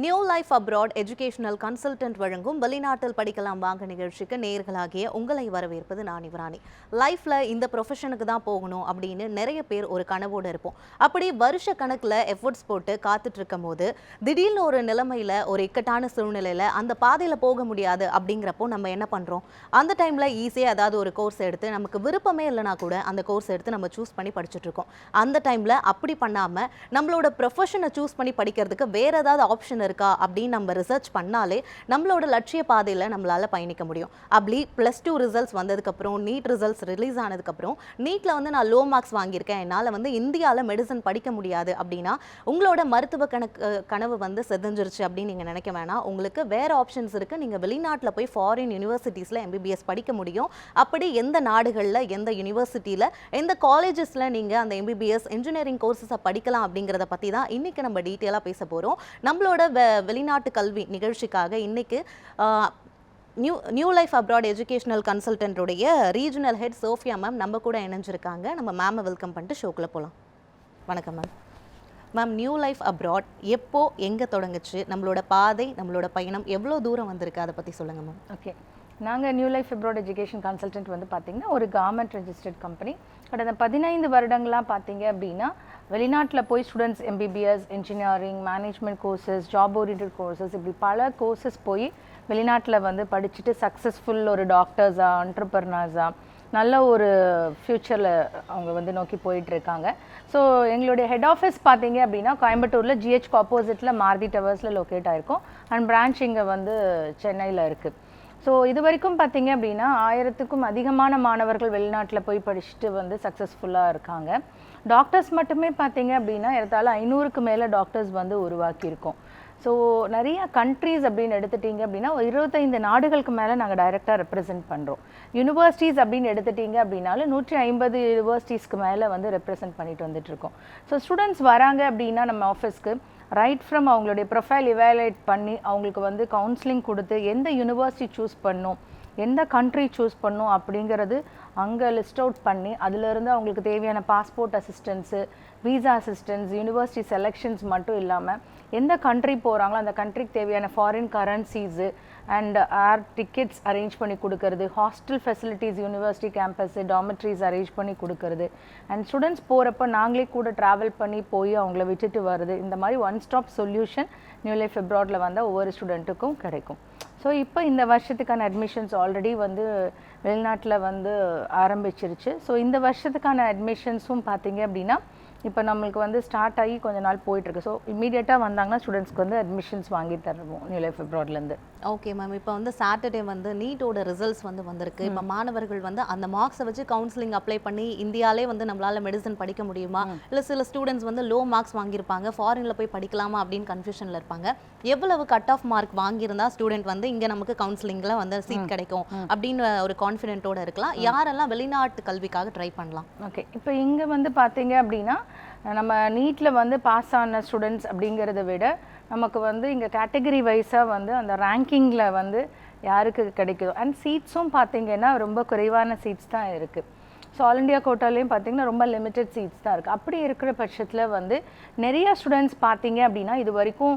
New life abroad educational consultant வழங்கும் வெளிநாட்டில் படிக்கலாம் வாங்க நிகழ்ச்சிக்கு நேயர்களாகிய உங்களை வரவேற்பது நான் இவராணி. லைஃப்ல இந்த ப்ரொஃபஷனுக்கு தான் போகணும் அப்படின்னு நிறைய பேர் ஒரு கனவோடு இருப்போம். அப்படி வருஷ கணக்கில் எஃபர்ட்ஸ் போட்டு காத்துட்டு இருக்கும் போது திடீர்னு ஒரு நிலைமையில ஒரு இக்கட்டான சூழ்நிலையில அந்த பாதையில போக முடியாது அப்படிங்கிறப்போ நம்ம என்ன பண்றோம்? அந்த டைம்ல ஈஸியாக ஏதாவது ஒரு கோர்ஸ் எடுத்து நமக்கு விருப்பமே இல்லைனா கூட அந்த கோர்ஸ் எடுத்து நம்ம சூஸ் பண்ணி படிச்சுட்டு இருக்கோம். அந்த டைம்ல அப்படி பண்ணாம நம்மளோட ப்ரொஃபஷனை சூஸ் பண்ணி படிக்கிறதுக்கு வேற ஏதாவது ஆப்ஷன் இருக்கா அப்படின்னு நம்ம ரிசர்ச் பண்ணாலே நம்மளோட லட்சிய பாதையில் நம்மளால பயணிக்க முடியும். அப்படி +2 ரிசல்ட்ஸ் வந்ததுக்கப்புறம் நீட் ரிசல்ட்ஸ் ரிலீஸ் ஆனதுக்கப்புறம் நீட்டில் நான் லோ மார்க்ஸ் வாங்கியிருக்கேன், என்னால் இந்தியாவில் மெடிசன் படிக்க முடியாது அப்படின்னா உங்களோட மருத்துவ கனவு செதஞ்சிருச்சு அப்படின்னு நீங்கள் நினைக்க வேணாம். உங்களுக்கு வேற ஆப்ஷன்ஸ் இருக்குது. நீங்கள் வெளிநாட்டில் போய் ஃபாரின் யூனிவர்சிட்டிஸில் MBBS படிக்க முடியும். அப்படி எந்த நாடுகளில் எந்த யூனிவர்சிட்டியில் எந்த காலேஜஸில் நீங்கள் அந்த MBBS இன்ஜினியரிங் கோர்சஸை படிக்கலாம் அப்படிங்கிறத பற்றி தான் இன்றைக்கி நம்ம டீட்டெயிலாக பேச போகிறோம். நம்மளோட வெளிநாட்டு கல்வி நிகழ்ச்சிக்காக இன்னைக்கு நியூ லைஃப் அப்ராட் எஜுகேஷனல் கன்சல்டன்ட்டுடைய ரீஜனல் ஹெட் சோஃபியா மேம் நம்ம கூட இணைஞ்சிருக்காங்க. நம்ம மேமை வெல்கம் பண்ணிட்டு ஷோக்குள்ளே போகலாம். வணக்கம் ma'am. Ma'am, new life abroad எப்போ எங்கே தொடங்குச்சு, நம்மளோட பாதை நம்மளோட பயணம் எவ்வளோ தூரம் வந்திருக்கு, அதை பற்றி சொல்லுங்கள் மேம். ஓகே, நாங்கள் new life abroad education consultant பார்த்திங்கன்னா ஒரு கவர்மெண்ட் ரெஜிஸ்டர்ட் கம்பெனி. கடந்த 15 வருடங்களாக பார்த்தீங்க அப்படின்னா வெளிநாட்டில் போய் students MBBS, engineering, management courses, job oriented courses, இப்படி பல கோர்சஸ் போய் வெளிநாட்டில் படிச்சுட்டு சக்ஸஸ்ஃபுல் ஒரு டாக்டர்ஸாக, என்டர்பிரனர்ஸாக நல்ல ஒரு ஃப்யூச்சரில் அவங்க நோக்கி போயிட்டுருக்காங்க. ஸோ எங்களுடைய ஹெட் ஆஃபீஸ் பார்த்தீங்க அப்படின்னா கோயம்புத்தூரில் GH ஆப்போசிட்டில் மாருதி டவர்ஸில் லொக்கேட் ஆகிருக்கும். அண்ட் பிரான்ச் இங்கே சென்னையில் இருக்குது. ஸோ இது வரைக்கும் பார்த்தீங்க அப்படின்னா 1000க்கும் அதிகமான மாணவர்கள் வெளிநாட்டில் போய் படிச்சுட்டு சக்ஸஸ்ஃபுல்லாக இருக்காங்க. டாக்டர்ஸ் மட்டுமே பார்த்தீங்க அப்படின்னா ஏறத்தாழ 500க்கு மேலே டாக்டர்ஸ் உருவாக்கியிருக்கோம். ஸோ நிறைய கண்ட்ரீஸ் அப்படின்னு எடுத்துட்டிங்க அப்படின்னா 25 நாடுகளுக்கு மேலே நாங்கள் டைரெக்டாக ரெப்ரசென்ட் பண்ணுறோம். யூனிவர்சிட்டிஸ் அப்படின்னு எடுத்துட்டிங்க அப்படின்னாலும் 150 யூனிவர்சிட்டிஸ்க்கு மேலே ரெப்ரசென்ட் பண்ணிட்டு வந்துட்டுருக்கோம். ஸோ ஸ்டூடெண்ட்ஸ் வராங்க அப்படின்னா நம்ம ஆஃபீஸ்க்கு ரைட் ஃப்ரம் அவங்களுடைய ப்ரொஃபைல் இவாலுவேட் பண்ணி அவங்களுக்கு கவுன்சிலிங் கொடுத்து எந்த யூனிவர்சிட்டி சூஸ் பண்ணணும், எந்த கண்ட்ரி சூஸ் பண்ணும் அப்படிங்கிறது அங்கே லிஸ்ட் அவுட் பண்ணி அதிலிருந்து அவங்களுக்கு தேவையான passport assistance, visa assistance, university selections மட்டும் இல்லாமல் எந்த கண்ட்ரி போகிறாங்களோ அந்த கண்ட்ரிக்கு தேவையான foreign currencies and air tickets arrange பண்ணி கொடுக்கறது, hostel facilities, university campus, dormitories arrange பண்ணி கொடுக்கறது, அண்ட் ஸ்டூடெண்ட்ஸ் போகிறப்ப நாங்களே கூட ட்ராவல் பண்ணி போய் அவங்கள விட்டுட்டு வருது. இந்த மாதிரி one stop solution new life அப்ராடில் வந்தால் ஒவ்வொரு ஸ்டூடெண்ட்டுக்கும் கிடைக்கும். ஸோ இப்போ இந்த வருஷத்துக்கான அட்மிஷன்ஸ் ஆல்ரெடி வெளிநாட்டில் ஆரம்பிச்சிருச்சு. ஸோ இந்த வருஷத்துக்கான அட்மிஷன்ஸும் பார்த்தீங்க அப்படின்னா இப்போ நம்மளுக்கு ஸ்டார்ட் ஆகி கொஞ்ச நாள் போயிட்டுருக்கு. ஸோ இமீடியட்டாக வந்தாங்கன்னா ஸ்டூடெண்ட்ஸ்க்கு அட்மிஷன்ஸ் வாங்கி தருவோம் நியூ லைஃப் அப்ராட்லேருந்து. ஓகே மேம், இப்போ சாட்டர்டே நீட்டோட ரிசல்ட்ஸ் வந்திருக்கு. இப்போ மாணவர்கள் அந்த மார்க்ஸை வச்சு கவுன்சிலிங் அப்ளை பண்ணி இந்தியாவிலே நம்மளால் மெடிசன் படிக்க முடியுமா, இல்லை சில ஸ்டூடெண்ட்ஸ் லோ மார்க்ஸ் வாங்கியிருப்பாங்க, ஃபாரினில் போய் படிக்கலாமா அப்படின்னு கன்ஃபியூஷனில் இருப்பாங்க. எவ்வளவு கட் ஆஃப் மார்க் வாங்கியிருந்தா ஸ்டூடெண்ட் இங்கே நமக்கு கவுன்சிலிங்கில் சீட் கிடைக்கும் அப்படின்னு ஒரு கான்ஃபிடென்ட்டோட இருக்கலாம்? யாரெல்லாம் வெளிநாட்டு கல்விக்காக ட்ரை பண்ணலாம்? ஓகே, இப்போ இங்கே பார்த்தீங்க அப்படின்னா நம்ம நீட்டில் பாஸ் ஆன ஸ்டூடெண்ட்ஸ் அப்படிங்கிறத விட நமக்கு இங்கே கேட்டகரி வைஸாக அந்த ரேங்கிங்கில் யாருக்கு கிடைக்குதோ அண்ட் சீட்ஸும் பார்த்திங்கன்னா ரொம்ப குறைவான சீட்ஸ் தான் இருக்குது. ஸோ ஆல் இண்டியா கோட்டாலையும் பார்த்திங்கன்னா ரொம்ப லிமிட்டட் சீட்ஸ் தான் இருக்குது. அப்படி இருக்கிற பட்சத்தில் நிறைய ஸ்டூடெண்ட்ஸ் பார்த்திங்க அப்படின்னா இது வரைக்கும்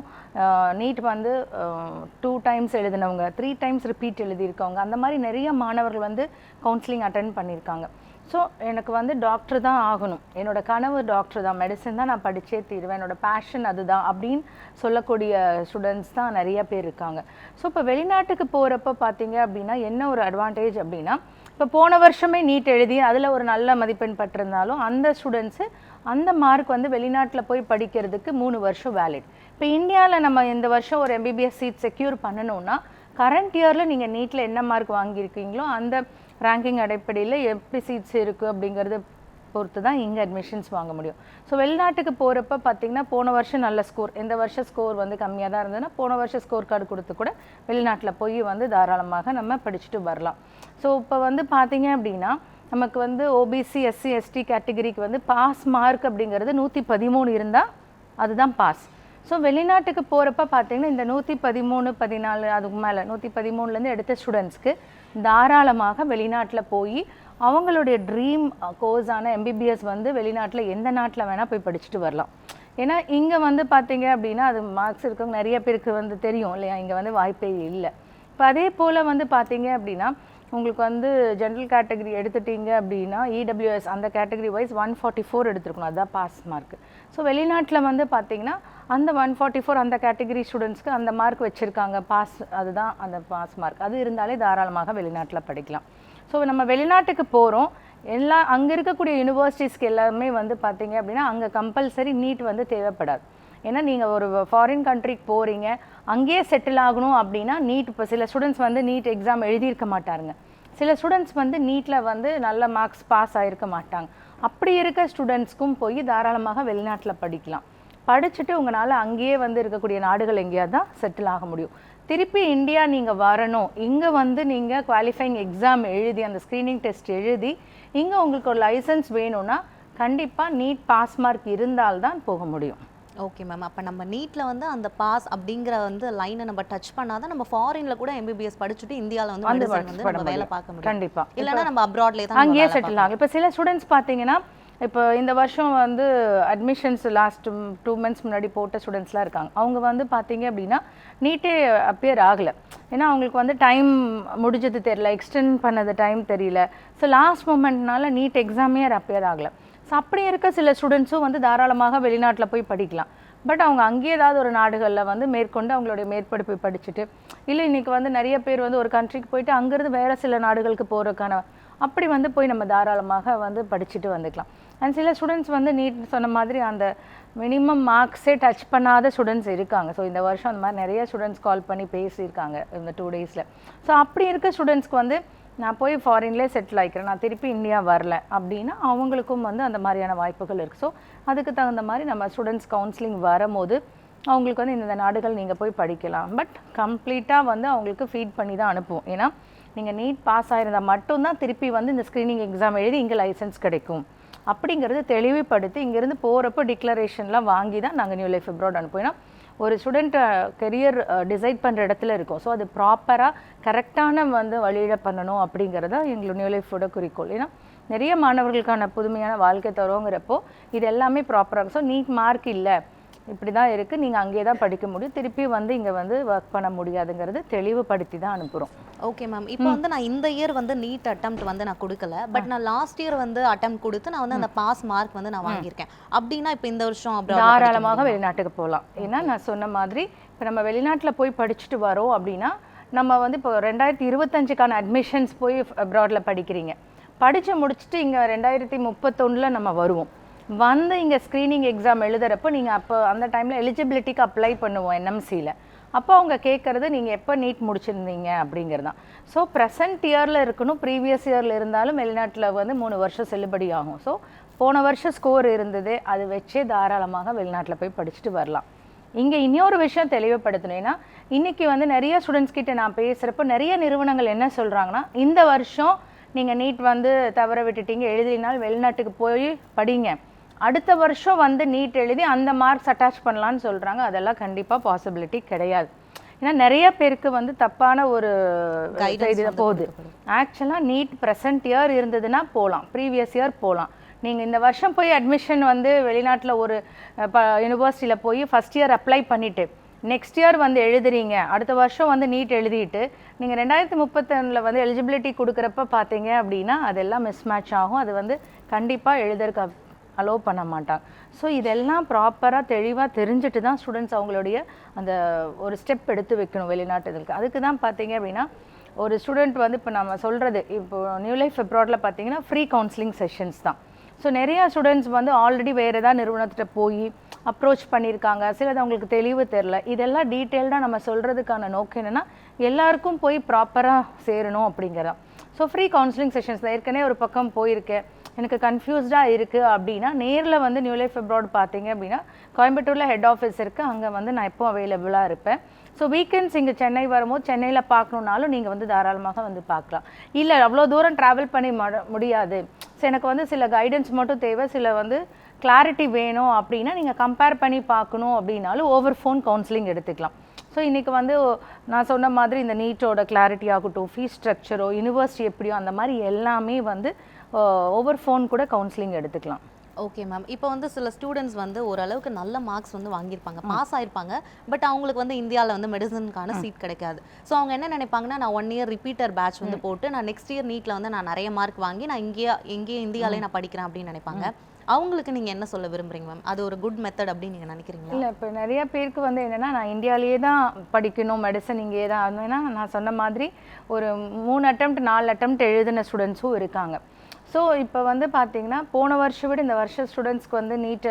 நீட் 2 டைம்ஸ் எழுதினவங்க, 3 டைம்ஸ் ரிப்பீட் எழுதியிருக்கவங்க, அந்த மாதிரி நிறைய மாணவர்கள் கவுன்சிலிங் அட்டென்ட் பண்ணியிருக்காங்க. ஸோ எனக்கு டாக்டர் தான் ஆகணும், என்னோடய கனவு டாக்டர் தான், மெடிசன் தான் நான் படித்தே தீருவேன், என்னோடய பேஷன் அதுதான் அப்படின்னு சொல்லக்கூடிய ஸ்டூடெண்ட்ஸ் தான் நிறைய பேர் இருக்காங்க. ஸோ இப்போ வெளிநாட்டுக்கு போகிறப்ப பார்த்தீங்க அப்படின்னா என்ன ஒரு அட்வான்டேஜ் அப்படின்னா, இப்போ போன வருஷமே நீட் எழுதி அதில் ஒரு நல்ல மதிப்பெண் பெற்றிருந்தாலும் அந்த ஸ்டூடெண்ட்ஸு அந்த மார்க் வெளிநாட்டில் போய் படிக்கிறதுக்கு 3 வருஷம் வேலிட். இப்போ இந்தியாவில் நம்ம இந்த வருஷம் ஒரு MBBS சீட் செக்யூர் பண்ணணும்னா கரண்ட் இயரில் நீங்கள் நீட்டில் என்ன மார்க் வாங்கியிருக்கீங்களோ அந்த ரேங்கிங் அடிப்படையில் எப்படி சீட்ஸ் இருக்குது அப்படிங்கிறத பொறுத்து தான் இங்கே அட்மிஷன்ஸ் வாங்க முடியும். ஸோ வெளிநாட்டுக்கு போகிறப்ப பார்த்திங்கன்னா போன வருஷம் நல்ல ஸ்கோர், இந்த வருஷம் ஸ்கோர் கம்மியாக தான் இருந்ததுன்னா போன வருஷம் ஸ்கோர் கார்டு கொடுத்து கூட வெளிநாட்டில் போய் தாராளமாக நம்ம படிச்சுட்டு வரலாம். ஸோ இப்போ பார்த்திங்க அப்படின்னா நமக்கு OBC SC ST கேட்டகரிக்கு பாஸ் மார்க் அப்படிங்கிறது 113 இருந்தால் அதுதான் பாஸ். ஸோ வெளிநாட்டுக்கு போகிறப்ப பார்த்திங்கன்னா இந்த 113, 14 அதுக்கு மேலே 113லேருந்து எடுத்த ஸ்டூடெண்ட்ஸ்க்கு தாராளமாக வெளிநாட்டில் போய் அவங்களுடைய ட்ரீம் கோர்ஸான MBBS வெளிநாட்டில் எந்த நாட்டில் வேணால் போய் படிச்சுட்டு வரலாம். ஏன்னா இங்கே வந்து பார்த்தீங்க அப்படின்னா அது மார்க்ஸ் இருக்கவங்க நிறைய பேருக்கு வந்து தெரியும் இல்லையா, இங்கே வந்து வாய்ப்பே இல்லை. இப்போ அதே போல் வந்து பார்த்தீங்க அப்படின்னா உங்களுக்கு வந்து ஜென்ரல் கேட்டகரி எடுத்துட்டீங்க அப்படின்னா இடபிள்யூஎஸ் அந்த கேட்டகரி வைஸ் 144 எடுத்துருக்கணும், அதுதான் பாஸ் மார்க். ஸோ வெளிநாட்டில் வந்து பார்த்தீங்கன்னா அந்த 144 அந்த கேட்டகரி ஸ்டூடெண்ட்ஸ்க்கு அந்த மார்க் வச்சுருக்காங்க, பாஸ், அதுதான் அந்த பாஸ் மார்க். அது இருந்தாலே தாராளமாக வெளிநாட்டில் படிக்கலாம். ஸோ நம்ம வெளிநாட்டுக்கு போகிறோம், அங்கே இருக்கக்கூடிய யூனிவர்சிட்டிஸ்க்கு எல்லாமே வந்து பார்த்தீங்க அப்படின்னா அங்கே கம்பல்சரி நீட் வந்து தேவைப்படாது. ஏன்னா நீங்கள் ஒரு ஃபாரின் கண்ட்ரிக்கு போகிறீங்க, அங்கேயே செட்டில் ஆகணும் அப்படின்னா நீட், இப்போ சில ஸ்டூடெண்ட்ஸ் வந்து நீட் எக்ஸாம் எழுதியிருக்க மாட்டாருங்க, சில ஸ்டூடெண்ட்ஸ் வந்து நீட்டில் வந்து நல்ல மார்க்ஸ் பாஸ் ஆகிருக்க மாட்டாங்க. அப்படி இருக்க ஸ்டூடெண்ட்ஸ்க்கும் போய் தாராளமாக வெளிநாட்டில் படிக்கலாம். படிச்சுட்டு உங்களால் அங்கேயே வந்து இருக்கக்கூடிய நாடுகள் எங்கேயாவது தான் செட்டில் ஆக முடியும். திருப்பி இந்தியா நீங்கள் வரணும், இங்கே வந்து நீங்கள் குவாலிஃபைங் எக்ஸாம் எழுதி அந்த ஸ்க்ரீனிங் டெஸ்ட் எழுதி இங்கே உங்களுக்கு ஒரு லைசன்ஸ் வேணும்னா கண்டிப்பாக நீட் பாஸ் மார்க் இருந்தால்தான் போக முடியும். Okay ma'am. அப்போ நம்ம நீட்டில் வந்து அந்த பாஸ் அப்படிங்கிற வந்து லைனை நம்ம டச் பண்ணாதான் நம்ம ஃபாரினில் கூட எம்பிபிஎஸ் படிச்சுட்டு இந்தியாவில் வந்து நம்ம வேலை பார்க்க முடியும். கண்டிப்பாக. இல்லைன்னா நம்ம அப்ராட்லேயே தான் அங்கேயே செட்டில் ஆகும். இப்போ சில ஸ்டூடெண்ட்ஸ் பார்த்தீங்கன்னா இப்போ இந்த வருஷம் வந்து அட்மிஷன்ஸ் லாஸ்ட் 2 months முன்னாடி போட்ட ஸ்டூடெண்ட்ஸ்லாம் இருக்காங்க. அவங்க வந்து பார்த்தீங்க அப்படின்னா நீட்டே அப்பியர் ஆகலை, ஏன்னா அவங்களுக்கு வந்து டைம் முடிஞ்சது தெரியல, எக்ஸ்டெண்ட் பண்ணது டைம் தெரியல. ஸோ லாஸ்ட் மூமெண்ட்னால நீட் எக்ஸாமே அப்பியர் ஆகலை. ஸோ அப்படி இருக்க சில ஸ்டூடெண்ட்ஸும் வந்து தாராளமாக வெளிநாட்டில் போய் படிக்கலாம். பட் அவங்க அங்கேயே ஏதாவது ஒரு நாடுகளில் வந்து மேற்கொண்டு அவங்களுடைய மேற்படிப்பை படிச்சுட்டு, இல்லை இன்றைக்கி வந்து நிறைய பேர் வந்து ஒரு கண்ட்ரிக்கு போயிட்டு அங்கேருந்து வேறு சில நாடுகளுக்கு போகிறதுக்கான அப்படி வந்து போய் நம்ம தாராளமாக வந்து படிச்சுட்டு வந்துக்கலாம். அண்ட் சில ஸ்டூடெண்ட்ஸ் வந்து நீட் சொன்ன மாதிரி அந்த மினிமம் மார்க்ஸே டச் பண்ணாத ஸ்டூடெண்ட்ஸ் இருக்காங்க. ஸோ இந்த வருஷம் அந்த மாதிரி நிறைய ஸ்டூடெண்ட்ஸ் கால் பண்ணி பேசியிருக்காங்க இந்த 2 days. ஸோ அப்படி இருக்க ஸ்டூடெண்ட்ஸ்க்கு வந்து நான் போய் ஃபாரின்லேயே செட்டில் ஆகிக்கிறேன், நான் திருப்பி இந்தியா வரல அப்படின்னா அவங்களுக்கும் வந்து அந்த மாதிரியான வாய்ப்புகள் இருக்குது. ஸோ அதுக்கு தகுந்த மாதிரி நம்ம ஸ்டூடெண்ட்ஸ் கவுன்சிலிங் வரும்போது அவங்களுக்கு வந்து இந்த நாடுகள் நீங்கள் போய் படிக்கலாம். பட் கம்ப்ளீட்டாக வந்து அவங்களுக்கு ஃபீட் பண்ணி தான் அனுப்புவோம். ஏன்னா நீங்கள் நீட் பாஸ் ஆகிருந்தால் மட்டும்தான் திருப்பி வந்து இந்த ஸ்க்ரீனிங் எக்ஸாம் எழுதி இங்கே லைசன்ஸ் கிடைக்கும் அப்படிங்கிறது தெளிவுபடுத்தி இங்கேருந்து போகிறப்போ டிக்ளரேஷன்லாம் வாங்கி தான் நாங்கள் நியூ லைஃப் அப்ராட் அனுப்புவோம். ஏன்னா ஒரு ஸ்டூடெண்ட் கெரியர் டிசைட் பண்ணுற இடத்துல இருக்கும். ஸோ அது ப்ராப்பராக கரெக்டான வந்து வழியிட பண்ணணும் அப்படிங்கிறத எங்களோட நியூ லைஃபோட குறிக்கோள். ஏன்னா நிறைய மாணவர்களுக்கான புதுமையான வாழ்க்கை தருவோங்கிறப்போ இது எல்லாமே ப்ராப்பராக. ஸோ நீட் மார்க் இல்லை, இப்படி தான் இருக்குது, நீங்கள் அங்கேயே தான் படிக்க முடியும், திருப்பி வந்து இங்கே வந்து ஒர்க் பண்ண முடியாதுங்கிறது தெளிவுபடுத்தி தான் அனுப்புகிறோம். Okay ma'am. இப்போ வந்து நான் இந்த இயர் வந்து நீட் அட்டெம்ப்ட் வந்து நான் கொடுக்கல, பட் நான் லாஸ்ட் இயர் வந்து அட்டெம்ப்ட் கொடுத்து நான் வந்து அந்த பாஸ் மார்க் வந்து நான் வாங்கியிருக்கேன் அப்படின்னா இப்போ இந்த வருஷம் தாராளமாக வெளிநாட்டுக்கு போகலாம். ஏன்னா நான் சொன்ன மாதிரி இப்போ நம்ம வெளிநாட்டில் போய் படிச்சுட்டு வரோம் அப்படின்னா நம்ம வந்து இப்போ 2025க்கான அட்மிஷன்ஸ் போய் அப்ராடில் படிக்கிறீங்க, படித்து முடிச்சுட்டு இங்கே 2031 நம்ம வருவோம். வந்து இங்கே ஸ்க்ரீனிங் எக்ஸாம் எழுதுறப்போ நீங்கள் அப்போ அந்த டைமில் எலிஜிபிலிட்டிக்கு அப்ளை பண்ணுவோம் என்எம்சியில். அப்போ அவங்க கேட்குறது நீங்கள் எப்போ நீட் முடிச்சிருந்தீங்க அப்படிங்கிறது தான். ஸோ ப்ரெசன்ட் இயரில் இருக்கணும், ப்ரீவியஸ் இயரில் இருந்தாலும் வெளிநாட்டில் வந்து 3 வருஷம் செல்லுபடி ஆகும். ஸோ போன வருஷம் ஸ்கோர் இருந்தது, அது வச்சே தாராளமாக வெளிநாட்டில் போய் படிச்சுட்டு வரலாம். இங்கே இன்னொரு விஷயம் தெளிவுபடுத்தணும். ஏன்னா இன்றைக்கி வந்து நிறைய ஸ்டூடெண்ட்ஸ் கிட்ட நான் பேசுகிறப்போ நிறைய நிறுவனங்கள் என்ன சொல்கிறாங்கன்னா, இந்த வருஷம் நீங்கள் நீட் வந்து தவற விட்டுட்டீங்க, எழுதினால் வெளிநாட்டுக்கு போய் படிங்க, அடுத்த வருஷம் வந்து நீட் எழுதி அந்த மார்க்ஸ் அட்டாச் பண்ணலான்னு சொல்கிறாங்க. அதெல்லாம் கண்டிப்பாக பாசிபிலிட்டி கிடையாது. ஏன்னா நிறைய பேருக்கு வந்து தப்பான ஒரு இது போகுது. ஆக்சுவலாக நீட் ப்ரெசன்ட் இயர் இருந்ததுன்னா போகலாம், ப்ரீவியஸ் இயர் போகலாம். நீங்கள் இந்த வருஷம் போய் அட்மிஷன் வந்து வெளிநாட்டில் ஒரு யூனிவர்சிட்டியில் போய் ஃபஸ்ட் இயர் அப்ளை பண்ணிவிட்டு நெக்ஸ்ட் இயர் வந்து எழுதுறீங்க, அடுத்த வருஷம் வந்து நீட் எழுதிட்டு நீங்கள் 2031 வந்து எலிஜிபிலிட்டி கொடுக்குறப்ப பார்த்தீங்க அப்படின்னா அதெல்லாம் மிஸ் மேட்ச் ஆகும். அது வந்து கண்டிப்பாக எழுதுறதுக்கு அலோவ் பண்ண மாட்டாங்க. ஸோ இதெல்லாம் ப்ராப்பராக தெளிவாக தெரிஞ்சுட்டு தான் ஸ்டூடெண்ட்ஸ் அவங்களுடைய அந்த ஒரு ஸ்டெப் எடுத்து வைக்கணும் வெளிநாட்டுகளுக்கு. அதுக்கு தான் பார்த்தீங்க அப்படின்னா ஒரு ஸ்டூடெண்ட் வந்து இப்போ நம்ம சொல்கிறது, இப்போ நியூ லைஃப் அப்ராடில் பார்த்தீங்கன்னா ஃப்ரீ கவுன்சிலிங் செஷன்ஸ் தான். ஸோ நிறையா ஸ்டூடெண்ட்ஸ் வந்து ஆல்ரெடி வேறு ஏதாவது நிறுவனத்திட்ட போய் அப்ரோச் பண்ணியிருக்காங்க, சிலது அவங்களுக்கு தெளிவு தெரில. இதெல்லாம் டீட்டெயில்டாக நம்ம சொல்கிறதுக்கான நோக்கம் என்னென்னா எல்லாருக்கும் போய் ப்ராப்பராக சேரணும் அப்படிங்கிறதான். ஸோ ஃப்ரீ கவுன்சிலிங் செஷன்ஸ் தான். ஏற்கனவே ஒரு பக்கம் போயிருக்கேன், எனக்கு கன்ஃபியூஸ்டாக இருக்குது அப்படின்னா நேரில் வந்து நியூ லைஃப் அப்ராட் பார்த்தீங்க அப்படின்னா கோயம்புத்தூரில் ஹெட் ஆஃபீஸ் இருக்குது, அங்கே வந்து நான் எப்போ அவைலபிளாக இருப்பேன். ஸோ வீக்கெண்ட்ஸ் இங்கே சென்னை வரும்போது சென்னையில் பார்க்கணுன்னாலும் நீங்கள் வந்து தாராளமாக வந்து பார்க்கலாம். இல்லை அவ்வளோ தூரம் ட்ராவல் பண்ணி முடியாது, ஸோ எனக்கு வந்து சில கைடன்ஸ் மட்டும் தேவை, சில வந்து கிளாரிட்டி வேணும் அப்படின்னா நீங்கள் கம்பேர் பண்ணி பார்க்கணும் அப்படின்னாலும் ஓவர் ஃபோன் கவுன்சிலிங் எடுத்துக்கலாம். ஸோ இன்றைக்கி வந்து நான் சொன்ன மாதிரி இந்த நீட்டோட கிளாரிட்டி ஆகட்டும், ஃபீஸ் ஸ்ட்ரக்சரோ, யூனிவர்சிட்டி எப்படியோ அந்த மாதிரி எல்லாமே வந்து ஓவர் ஃபோன் கூட கவுன்சிலிங் எடுத்துக்கலாம். Okay ma'am. இப்போ வந்து சில ஸ்டூடெண்ட்ஸ் வந்து ஓரளவுக்கு நல்ல மார்க்ஸ் வந்து வாங்கியிருப்பாங்க, பாஸ் ஆயிருப்பாங்க. பட் அவங்களுக்கு வந்து இந்தியாவில் வந்து மெடிசனுக்கான சீட் கிடைக்காது. ஸோ அவங்க என்ன நினைப்பாங்கன்னா, நான் 1 இயர் ரிப்பீட்டர் பேட்ச் வந்து போட்டு நான் நெக்ஸ்ட் இயர் நீட்டில் வந்து நான் நிறைய மார்க் வாங்கி நான் இங்கேயே இந்தியாவிலே நான் படிக்கிறேன் அப்படின்னு நினைப்பாங்க. அவங்களுக்கு நீங்க என்ன சொல்ல விரும்புறீங்க மேம்? அது ஒரு குட் மெத்தட் அப்படின்னு நீங்க நினைக்கிறீங்களா? இல்லை, இப்போ நிறைய பேருக்கு வந்து என்னென்னா, நான் இந்தியாவிலேயே தான் படிக்கணும், மெடிசன் இங்கேயே தான். அதுனா நான் சொன்ன மாதிரி ஒரு 3 அட்டெம்ப்ட் 4 அட்டெம்ப்ட் எழுதின ஸ்டூடெண்ட்ஸும் இருக்காங்க. ஸோ இப்போ வந்து பார்த்தீங்கன்னா, போன வருஷம் விட இந்த வருஷம் ஸ்டூடெண்ட்ஸ்க்கு வந்து நீட்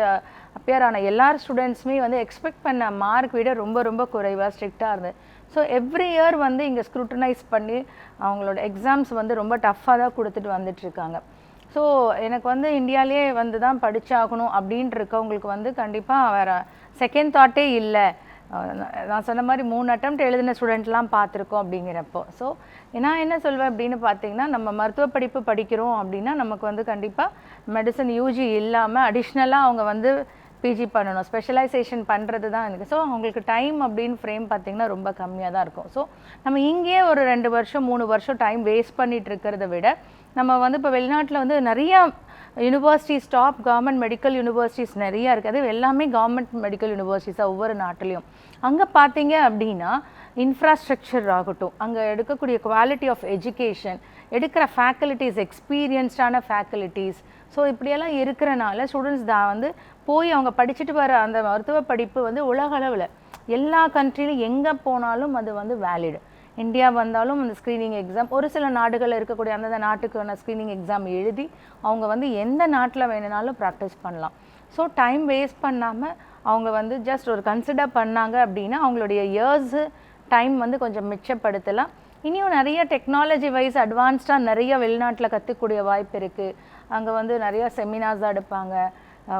அப்பியர் ஆன எல்லார் ஸ்டூடெண்ட்ஸுமே வந்து எக்ஸ்பெக்ட் பண்ண மார்க் விட ரொம்ப ரொம்ப குறைவாக ஸ்ட்ரிக்டாக இருந்தது. ஸோ எவ்ரி இயர் வந்து இங்கே ஸ்க்ரூட்டனைஸ் பண்ணி அவங்களோட எக்ஸாம்ஸ் வந்து ரொம்ப டஃப்பாக தான் கொடுத்துட்டு வந்துட்டுருக்காங்க. ஸோ எனக்கு வந்து இந்தியாவிலே வந்து தான் படித்தாகணும் அப்படின்ட்டு இருக்கவங்களுக்கு வந்து கண்டிப்பாக வேறு செகண்ட் தாட்டே இல்லை. நான் சொன்ன மாதிரி 3 அட்டெம்ப்ட் எழுதின ஸ்டூடெண்ட்லாம் பார்த்துருக்கோம் அப்படிங்கிறப்போ. ஸோ நான் என்ன சொல்வேன் அப்படின்னு பார்த்தீங்கன்னா, நம்ம மருத்துவ படிப்பு படிக்கிறோம் அப்படின்னா நமக்கு வந்து கண்டிப்பாக மெடிசன் யூஜி இல்லாமல் அடிஷ்னலாக அவங்க வந்து பிஜி பண்ணணும், ஸ்பெஷலைசேஷன் பண்ணுறது தான் எனக்கு. ஸோ அவங்களுக்கு டைம் அப்படின்னு ஃப்ரேம் பார்த்திங்கன்னா ரொம்ப கம்மியாக தான் இருக்கும். ஸோ நம்ம இங்கேயே ஒரு 2 வருஷம் 3 வருஷம் டைம் வேஸ்ட் பண்ணிகிட்டு இருக்கிறத விட நம்ம வந்து இப்போ வெளிநாட்டில் வந்து நிறையா universities, top government medical universities நிறையா இருக்குது. அது எல்லாமே கவர்மெண்ட் மெடிக்கல் யூனிவர்சிட்டிஸாக ஒவ்வொரு நாட்டிலையும். அங்கே பார்த்தீங்க அப்படின்னா இன்ஃப்ராஸ்ட்ரக்சர் ஆகட்டும், அங்கே எடுக்கக்கூடிய குவாலிட்டி ஆஃப் எஜுகேஷன், எடுக்கிற ஃபேக்கல்ட்டிஸ் எக்ஸ்பீரியன்ஸ்டான ஃபேக்கல்ட்டிஸ், ஸோ இப்படியெல்லாம் இருக்கிறனால ஸ்டூடெண்ட்ஸ் தான் வந்து போய் அவங்க படிச்சுட்டு வர அந்த மருத்துவ படிப்பு வந்து உலக அளவில் எல்லா கண்ட்ரிலும் எங்கே போனாலும் அது வந்து வேலிடு. இந்தியா வந்தாலும் அந்த ஸ்க்ரீனிங் எக்ஸாம் ஒரு சில நாடுகளில் இருக்கக்கூடிய அந்தந்த நாட்டுக்கான ஸ்க்ரீனிங் எக்ஸாம் எழுதி அவங்க வந்து எந்த நாட்டில் வேணுனாலும் ப்ராக்டிஸ் பண்ணலாம். ஸோ டைம் வேஸ்ட் பண்ணாமல் அவங்க வந்து ஜஸ்ட் ஒரு கன்சிடர் பண்ணாங்க அப்படின்னா அவங்களுடைய இயர்ஸு டைம் வந்து கொஞ்சம் மிச்சப்படுத்தலாம். இனியும் நிறைய டெக்னாலஜி வைஸ் அட்வான்ஸ்டாக நிறைய வெளிநாட்டில் கற்றுக்கூடிய வாய்ப்பு இருக்குது. அங்கே வந்து நிறையா செமினார்ஸ் எடுப்பாங்க,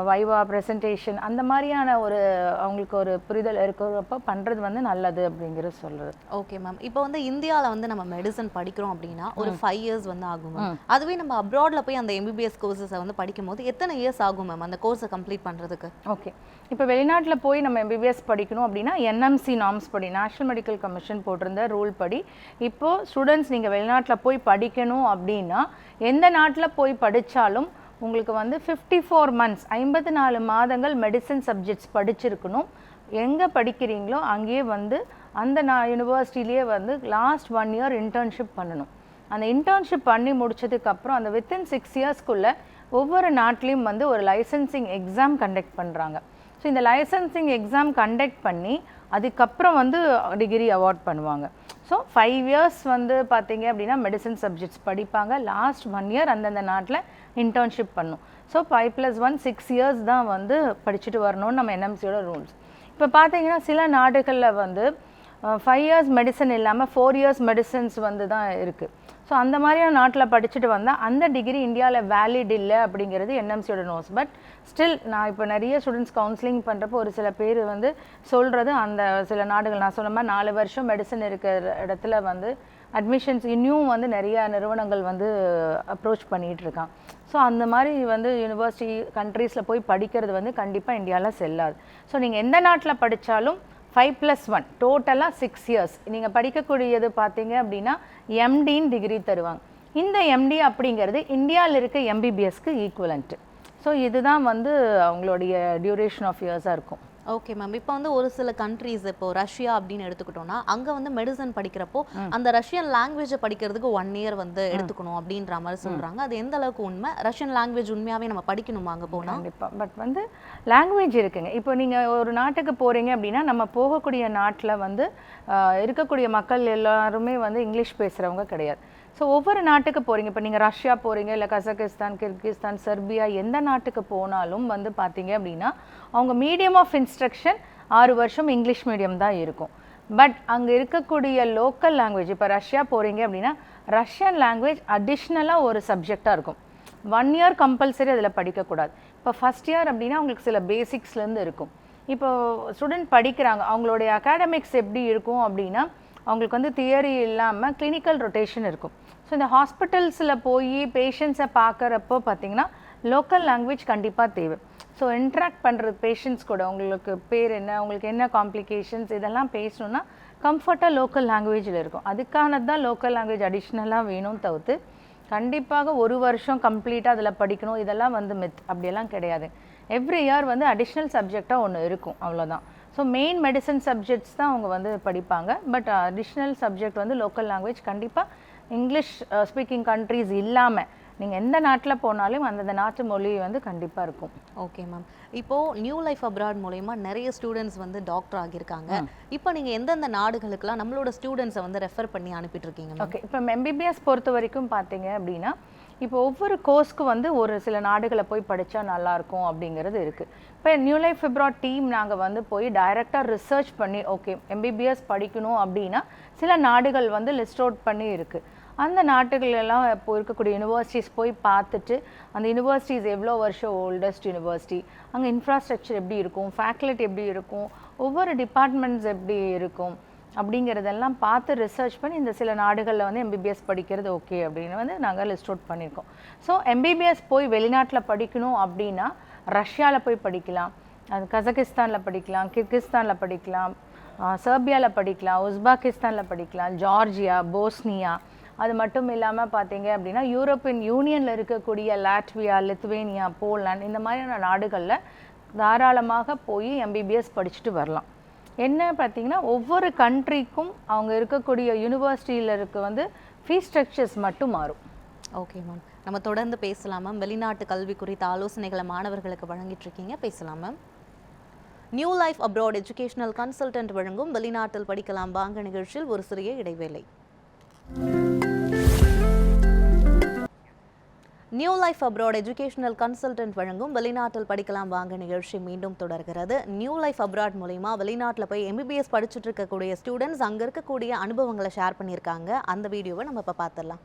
வைவா ப்ரெசன்டேஷன், அந்த மாதிரியான ஒரு அவங்களுக்கு ஒரு புரிதல் இருக்கிறப்ப பண்ணுறது வந்து நல்லது அப்படிங்கிற சொல்கிறது. Okay ma'am. இப்போ வந்து இந்தியாவில் வந்து நம்ம மெடிசன் படிக்கிறோம் அப்படின்னா ஒரு 5 இயர்ஸ் வந்து ஆகும் மேம். அதுவே நம்ம அப்ராடில் போய் அந்த எம்பிபிஎஸ் கோர்சஸை வந்து படிக்கும் போது எத்தனை இயர்ஸ் ஆகும் மேம் அந்த கோர்ஸை கம்ப்ளீட் பண்ணுறதுக்கு? ஓகே, இப்போ வெளிநாட்டில் போய் நம்ம எம்பிபிஎஸ் படிக்கணும் அப்படின்னா என்எம்சி நார்ம்ஸ் படி, நேஷ்னல் மெடிக்கல் கமிஷன் போட்டிருந்த ரூல் படி இப்போது ஸ்டூடெண்ட்ஸ் நீங்கள் வெளிநாட்டில் போய் படிக்கணும் அப்படின்னா எந்த நாட்டில் போய் படித்தாலும் உங்களுக்கு வந்து 54 months 54 மாதங்கள் மெடிசன் சப்ஜெக்ட்ஸ் படிச்சிருக்கணும். எங்கே படிக்கிறீங்களோ அங்கேயே வந்து அந்த யூனிவர்சிட்டிலேயே வந்து லாஸ்ட் 1 year இன்டர்ன்ஷிப் பண்ணணும். அந்த இன்டர்ன்ஷிப் பண்ணி முடிச்சதுக்கப்புறம் அந்த வித்தின் 6 yearsக்குள்ளே ஒவ்வொரு நாட்டிலையும் வந்து ஒரு லைசன்சிங் எக்ஸாம் கண்டக்ட் பண்ணுறாங்க. ஸோ இந்த லைசன்சிங் எக்ஸாம் கண்டக்ட் பண்ணி அதுக்கப்புறம் வந்து டிகிரி அவார்ட் பண்ணுவாங்க. ஸோ 5 years வந்து பார்த்தீங்க அப்படின்னா மெடிசன் சப்ஜெக்ட்ஸ் படிப்பாங்க. லாஸ்ட் 1 year அந்தந்த நாட்டில் இன்டர்ன்ஷிப் பண்ணும். ஸோ 5+1 6 years தான் வந்து படிச்சுட்டு வரணும்னு நம்ம என்எம்சியோட ரூல்ஸ். இப்போ பார்த்தீங்கன்னா சில நாடுகளில் வந்து 5 years மெடிசன் இல்லாமல் 4 years மெடிசன்ஸ் வந்து தான் இருக்குது. ஸோ அந்த மாதிரியான நாட்டில் படிச்சுட்டு வந்தால் அந்த டிகிரி இந்தியாவில் வேலிட் இல்லை அப்படிங்கிறது என்எம்சியோட நோஸ். பட் ஸ்டில் நான் இப்போ நிறைய ஸ்டூடெண்ட்ஸ் கவுன்சிலிங் பண்ணுறப்போ ஒரு சில பேர் வந்து சொல்கிறது அந்த சில நாடுகள் நான் சொன்ன மாதிரி 4 வருஷம் மெடிசன் இருக்கிற இடத்துல வந்து அட்மிஷன்ஸ் இன்னும் வந்து நிறைய நிறுவனங்கள் வந்து அப்ரோச் பண்ணிகிட்டு இருக்கான். ஸோ அந்த மாதிரி வந்து யூனிவர்சிட்டி கண்ட்ரீஸில் போய் படிக்கிறது வந்து கண்டிப்பாக இந்தியாவில் செல்லாது. ஸோ நீங்கள் எந்த நாட்டில் படித்தாலும் 5+1 டோட்டலாக 6 years நீங்கள் படிக்கக்கூடியது பார்த்தீங்க அப்படின்னா எம்டின்னு டிகிரி தருவாங்க. இந்த எம்டி அப்படிங்கிறது இந்தியாவில் இருக்க எம்பிபிஎஸ்க்கு ஈக்குவலண்ட்டு. ஸோ இதுதான் வந்து அவங்களுடைய டியூரேஷன் ஆஃப் இயர்ஸாக இருக்கும். Okay ma'am. இப்போ வந்து ஒரு சில கண்ட்ரீஸ் இப்போ ரஷ்யா அப்படின்னு எடுத்துக்கிட்டோம்னா அங்கே வந்து மெடிசன் படிக்கிறப்போ அந்த ரஷ்யன் லாங்குவேஜை படிக்கிறதுக்கு 1 year வந்து எடுத்துக்கணும் அப்படின்ற மாதிரி சொல்கிறாங்க. அது எந்த அளவுக்கு உண்மை? ரஷ்யன் லாங்குவேஜ் உண்மையாகவே நம்ம படிக்கணுமா அங்கே போனால்? கண்டிப்பாக. பட் வந்து லாங்குவேஜ் இருக்குங்க. இப்போ நீங்கள் ஒரு நாட்டுக்கு போகிறீங்க அப்படின்னா நம்ம போகக்கூடிய நாட்டில் வந்து இருக்கக்கூடிய மக்கள் எல்லாருமே வந்து இங்கிலீஷ் பேசுகிறவங்க கிடையாது. ஸோ ஒவ்வொரு நாட்டுக்கு போகிறீங்க, இப்போ நீங்கள் ரஷ்யா போகிறீங்க, இல்லை கசகிஸ்தான், கிர்கிஸ்தான், செர்பியா, எந்த நாட்டுக்கு போனாலும் வந்து பார்த்தீங்க அப்படின்னா அவங்க மீடியம் ஆஃப் இன்ஸ்ட்ரக்ஷன் 6 வருஷம் இங்கிலீஷ் மீடியம் தான் இருக்கும். பட் அங்கே இருக்கக்கூடிய லோக்கல் லாங்குவேஜ், இப்போ ரஷ்யா போகிறீங்க அப்படின்னா ரஷ்யன் லாங்குவேஜ் அடிஷ்னலாக ஒரு சப்ஜெக்டாக இருக்கும். 1 year கம்பல்சரி அதில் படிக்கக்கூடாது. இப்போ ஃபஸ்ட் இயர் அப்படின்னா அவங்களுக்கு சில பேசிக்ஸ்லேருந்து இருக்கும். இப்போ ஸ்டூடெண்ட் படிக்கிறாங்க, அவங்களுடைய அகாடமிக்ஸ் எப்படி இருக்கும் அப்படின்னா அவங்களுக்கு வந்து தியரி இல்லாமல் கிளினிக்கல் ரொட்டேஷன் இருக்கும். ஸோ இந்த ஹாஸ்பிட்டல்ஸில் போய் பேஷண்ட்ஸை பார்க்குறப்போ பார்த்திங்கன்னா லோக்கல் லாங்குவேஜ் கண்டிப்பாக தேவை. ஸோ இன்ட்ராக்ட் பண்ணுறது பேஷண்ட்ஸ் கூட, உங்களுக்கு பேர் என்ன, உங்களுக்கு என்ன காம்ப்ளிகேஷன்ஸ், இதெல்லாம் பேசணுன்னா கம்ஃபர்ட்டாக லோக்கல் லாங்குவேஜில் இருக்கும். அதுக்கானது தான் லோக்கல் லாங்குவேஜ் அடிஷ்னலாக வேணும் தவிர்த்து கண்டிப்பாக ஒரு வருஷம் கம்ப்ளீட்டாக அதில் படிக்கணும் இதெல்லாம் வந்து மித் அப்படியெல்லாம் கிடையாது. எவ்ரி இயர் வந்து அடிஷ்னல் சப்ஜெக்டாக ஒன்று இருக்கும், அவ்வளோதான். ஸோ மெயின் மெடிசன் சப்ஜெக்ட்ஸ் தான் அவங்க வந்து படிப்பாங்க. பட் அடிஷ்னல் சப்ஜெக்ட் வந்து லோக்கல் லாங்குவேஜ் கண்டிப்பாக இங்கிலீஷ் ஸ்பீக்கிங் கண்ட்ரீஸ் இல்லாமல் நீங்கள் எந்த நாட்டில் போனாலும் அந்தந்த நாட்டு மொழி வந்து கண்டிப்பாக இருக்கும். Okay ma'am. இப்போது நியூ லைஃப் அப்ராட் மூலயமா நிறைய ஸ்டூடெண்ட்ஸ் வந்து டாக்டர் ஆகியிருக்காங்க. இப்போ நீங்கள் எந்தெந்த நாடுகளுக்கெல்லாம் நம்மளோட ஸ்டூடெண்ட்ஸை வந்து ரெஃபர் பண்ணி அனுப்பிட்டு இருக்கீங்க? ஓகே, இப்போ எம்பிபிஎஸ் பொறுத்த வரைக்கும் பார்த்தீங்க அப்படின்னா இப்போ ஒவ்வொரு கோர்ஸ்க்கு வந்து ஒரு சில நாடுகளை போய் படித்தா நல்லாயிருக்கும் அப்படிங்கிறது இருக்குது. இப்போ நியூ லைஃப் அப்ராட் டீம் நாங்கள் வந்து போய் டைரெக்டாக ரிசர்ச் பண்ணி ஓகே எம்பிபிஎஸ் படிக்கணும் அப்படின்னா சில நாடுகள் வந்து லிஸ்ட் அவுட் பண்ணி இருக்குது. அந்த நாட்டுகளெல்லாம் இப்போ இருக்கக்கூடிய யூனிவர்சிட்டிஸ் போய் பார்த்துட்டு அந்த யூனிவர்சிட்டிஸ் எவ்வளோ வருஷம் ஓல்டஸ்ட் யூனிவர்சிட்டி, அங்கே இன்ஃப்ராஸ்ட்ரக்சர் எப்படி இருக்கும், ஃபேக்கல்ட்டி எப்படி இருக்கும், ஒவ்வொரு டிபார்ட்மெண்ட்ஸ் எப்படி இருக்கும் அப்படிங்கிறதெல்லாம் பார்த்து ரிசர்ச் பண்ணி இந்த சில நாடுகளில் வந்து எம்பிபிஎஸ் படிக்கிறது ஓகே அப்படின்னு வந்து நாங்கள் லிஸ்ட் அவுட் பண்ணியிருக்கோம். ஸோ எம்பிபிஎஸ் போய் வெளிநாட்டில் படிக்கணும் அப்படின்னா ரஷ்யாவில் போய் படிக்கலாம், அது கசகிஸ்தானில் படிக்கலாம், கிர்கிஸ்தானில் படிக்கலாம், சர்பியாவில் படிக்கலாம், உஸ்பாகிஸ்தானில் படிக்கலாம், ஜார்ஜியா, போஸ்னியா. அது மட்டும் இல்லாமல் பார்த்தீங்க அப்படின்னா யூரோப்பியன் யூனியனில் இருக்கக்கூடிய லாட்வியா, லித்துவேனியா, போலாந்து இந்த மாதிரியான நாடுகளில் தாராளமாக போய் எம்பிபிஎஸ் படிச்சுட்டு வரலாம். என்ன பார்த்தீங்கன்னா ஒவ்வொரு கண்ட்ரிக்கும் அவங்க இருக்கக்கூடிய யூனிவர்சிட்டியில் இருக்க வந்து ஃபீஸ் ஸ்ட்ரக்சர்ஸ் மட்டும் மாறும். ஓகே மேம், நம்ம தொடர்ந்து பேசலாம் மேம். வெளிநாட்டு கல்வி குறித்த ஆலோசனைகளை மாணவர்களுக்கு வழங்கிட்டு இருக்கீங்க, பேசலாம் ma'am. New life abroad educational consultant வழங்கும் வெளிநாட்டில் படிக்கலாம் வாங்க நிகழ்ச்சியில் ஒரு சிறிய இடைவேளை. New life abroad educational consultant வழங்கும் வெளிநாட்டில் படிக்கலாம் வாங்க நிகழ்ச்சி மீண்டும் தொடர்கிறது. நியூ லைஃப் அப்ராட் மூலிமா வெளிநாட்டில் போய் எம்பிபிஎஸ் படிச்சுட்டு இருக்கக்கூடிய ஸ்டூடெண்ட்ஸ் அங்கே இருக்கக்கூடிய அனுபவங்களை ஷேர் பண்ணியிருக்காங்க. அந்த வீடியோவை நம்ம இப்போ பார்த்துடலாம்.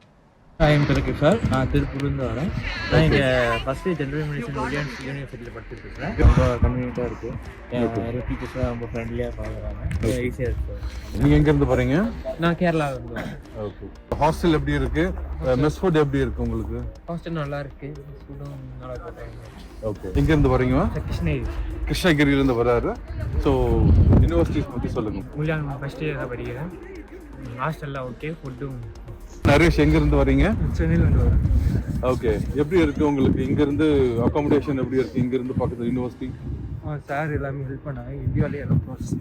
என் பேர் கிஷோர், நான் திருப்பூர்லேருந்து வரேன். நான் இங்கே ஃபஸ்ட்டு ஜென்ரல் மெடிசன் வில்லியம்ஸ் யூனிவர்சிட்டியில் படிச்சுட்டு இருக்கேன். ரொம்ப கன்வீனியண்ட்டாக இருக்குது. என் டீச்சர்ஸ்லாம் ரொம்ப ஃப்ரெண்ட்லியாக பார்க்குறாங்க, ஈஸியாக இருக்குது. நீங்கள் எங்கேருந்து போகிறீங்க? நான் கேரளாவிலேருந்து வரேன். ஓகே. ஹாஸ்டல் எப்படி இருக்குது? மெஸ் ஃபுட் எப்படி இருக்குது உங்களுக்கு? ஹாஸ்டல் நல்லா இருக்குது, ஃபுட்டும் நல்லா போட்டாங்க. ஓகே. எங்கேருந்து வரீங்க? கிருஷ்ணகிரி. கிருஷ்ணகிரியிலேருந்து வராரு. ஸோ யூனிவர்சிட்டிஸ் பற்றி சொல்லுங்கள். முல்லியான் ஃபஸ்ட் இயர் தான் படிக்கிறேன். ஹாஸ்டல்லாம் ஓகே, ஃபுட்டும். நரேஷ் எங்கேருந்து வரீங்க? சென்னையிலேருந்து வரேன். ஓகே. எப்படி இருக்குது உங்களுக்கு இங்கேருந்து அகாமடேஷன் எப்படி இருக்குது இங்கேருந்து பக்கத்தில் யூனிவர்சிட்டி? சார் எல்லாமே ஹெல்ப் பண்ணாங்க. இந்தியாவிலேயே எல்லாம் ப்ராசஸ்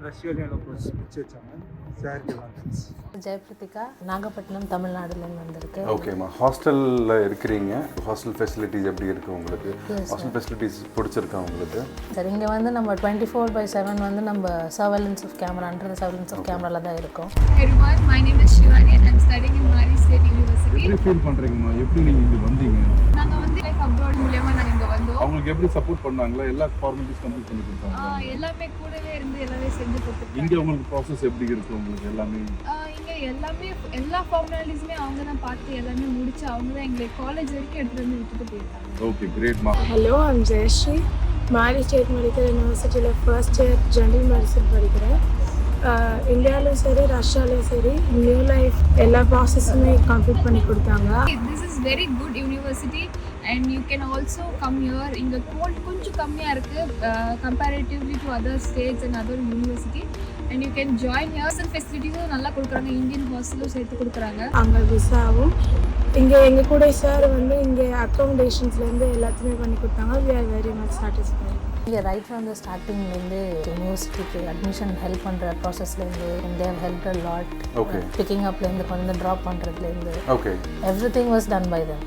ரஷ்யாவிலேயும் எல்லாம் ப்ராசஸ் பிடிச்சி வச்சாங்க. சாருக்கு எல்லாம் தேங்க்ஸ். ஜெயபிரதிகா, நாகப்பட்டினம், தமிழ்நாடுலேருந்து வந்திருக்கேன். ஓகேம்மா. ஹாஸ்டலில் இருக்கிறீங்க, ஹாஸ்டல் ஃபெசிலிட்டிஸ் எப்படி இருக்குது உங்களுக்கு? ஹாஸ்டல் ஃபெசிலிட்டிஸ் பிடிச்சிருக்கா உங்களுக்கு? சார் இங்கே வந்து நம்ம 24/7 வந்து நம்ம surveillance of camera, under surveillance of கேமராவில் தான் இருக்கோம். Everyone, my name is Shivani and I'm studying in Mari State University. எப்படி ஃபீல் பண்ணுறீங்கம்மா? எப்படி நீங்கள் இங்கே வந்தீங்க? நாங்கள் வந்து லைஃப் அப்ராட் மூலமா நாங்கள் இங்கே வந்தோம். அவங்களுக்கு எப்படி சப்போர்ட் பண்ணாங்களா? எல்லா ஃபார்மாலிட்டிஸ் கம்ப்ளீட் பண்ணி கொடுத்தாங்க? எல்லாமே கூடவே இருந்து எல்லாமே செஞ்சு கொடுத்துருக்காங்க. இங்கே உங்களுக்கு ப்ராசஸ் எப்படி இருக்குது உங்களுக்கு எல்லாமே? இங்கே எல்லாமே எல்லா ஃபார்மாலிட்டிஸுமே அவங்க தான் பார்த்து எல்லாமே முடிச்சு அவங்க தான் எங்களை காலேஜ் வரைக்கும் எடுத்துகிட்டு வந்து விட்டுட்டு போயிருக்காங்க. ஓகே, கிரேட்மா. Hello, I'm Jayashree. Mari state medical யூனிவர்சிட்டியில் ஃபர்ஸ்ட் இயர் ஜென்ரல் மெடிசன் படிக்கிறேன். இந்தியாவிலும் சரி ரஷ்யாவிலும் சரி நியூ லைஃப் எல்லா ப்ராசஸுமே கம்ப்ளீட் பண்ணி கொடுத்தாங்க. This is very good university and you can also come here. இங்கே கோல்ட் கொஞ்சம் கம்மியாக இருக்குது comparatively to other states and other university and you can join here. Hostel ஃபெசிலிட்டிஸும் நல்லா கொடுக்குறாங்க, இந்தியன் ஹாஸ்டலும் சேர்த்து கொடுக்குறாங்க. அங்கே விசாவும் இங்கே எங்கள் கூட சார் வந்து இங்கே அக்காமடேஷன்ஸ்லேருந்து எல்லாத்தையுமே பண்ணி கொடுத்தாங்க. we are very much satisfied. இங்கே ரைட் ஃப்ரம் த ஸ்டார்டிங்லேருந்து யூனிவர்சிட்டிக்கு அட்மிஷன் ஹெல்ப் பண்ணுற ப்ராசஸ்லேருந்து they've help a lot. Okay. Picking அப்லேருந்து கொண்டு வந்து ட்ராப் பண்ணுறதுலேருந்து okay. Everything was done by them.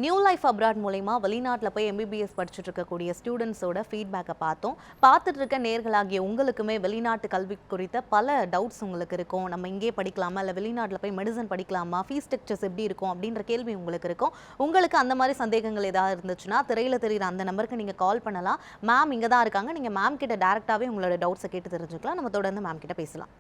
New life abroad மூலமா வெளிநாட்டில் போய் எம்பிபிஎஸ் படிச்சுட்டு இருக்கக்கூடிய ஸ்டூடெண்ட்ஸோட ஃபீட்பேக்கை பார்த்துட்டு இருக்க நேர்களாகிய உங்களுக்குமே வெளிநாட்டு கல்வி குறித்த பல டவுட்ஸ் உங்களுக்கு இருக்கும். நம்ம இங்கே படிக்கலாமா, இல்லை வெளிநாட்டில் போய் மெடிசன் படிக்கலாமா, ஃபீஸ் ஸ்ட்ரக்சர்ஸ் எப்படி இருக்கும் அப்படின்ற கேள்வி உங்களுக்கு இருக்கும். உங்களுக்கு அந்த மாதிரி சந்தேகங்கள் ஏதாவது இருந்துச்சுன்னா திரையில் தெரியுற அந்த நம்பருக்கு நீங்கள் கால் பண்ணலாம். மேம் இங்கே தான் இருக்காங்க, நீங்கள் மேம் கிட்ட டேரெக்டாகவே உங்களோட டவுட்ஸை கேட்டு தெரிஞ்சுக்கலாம். நம்ம தொடர்ந்து மேம் கிட்ட பேசலாம்.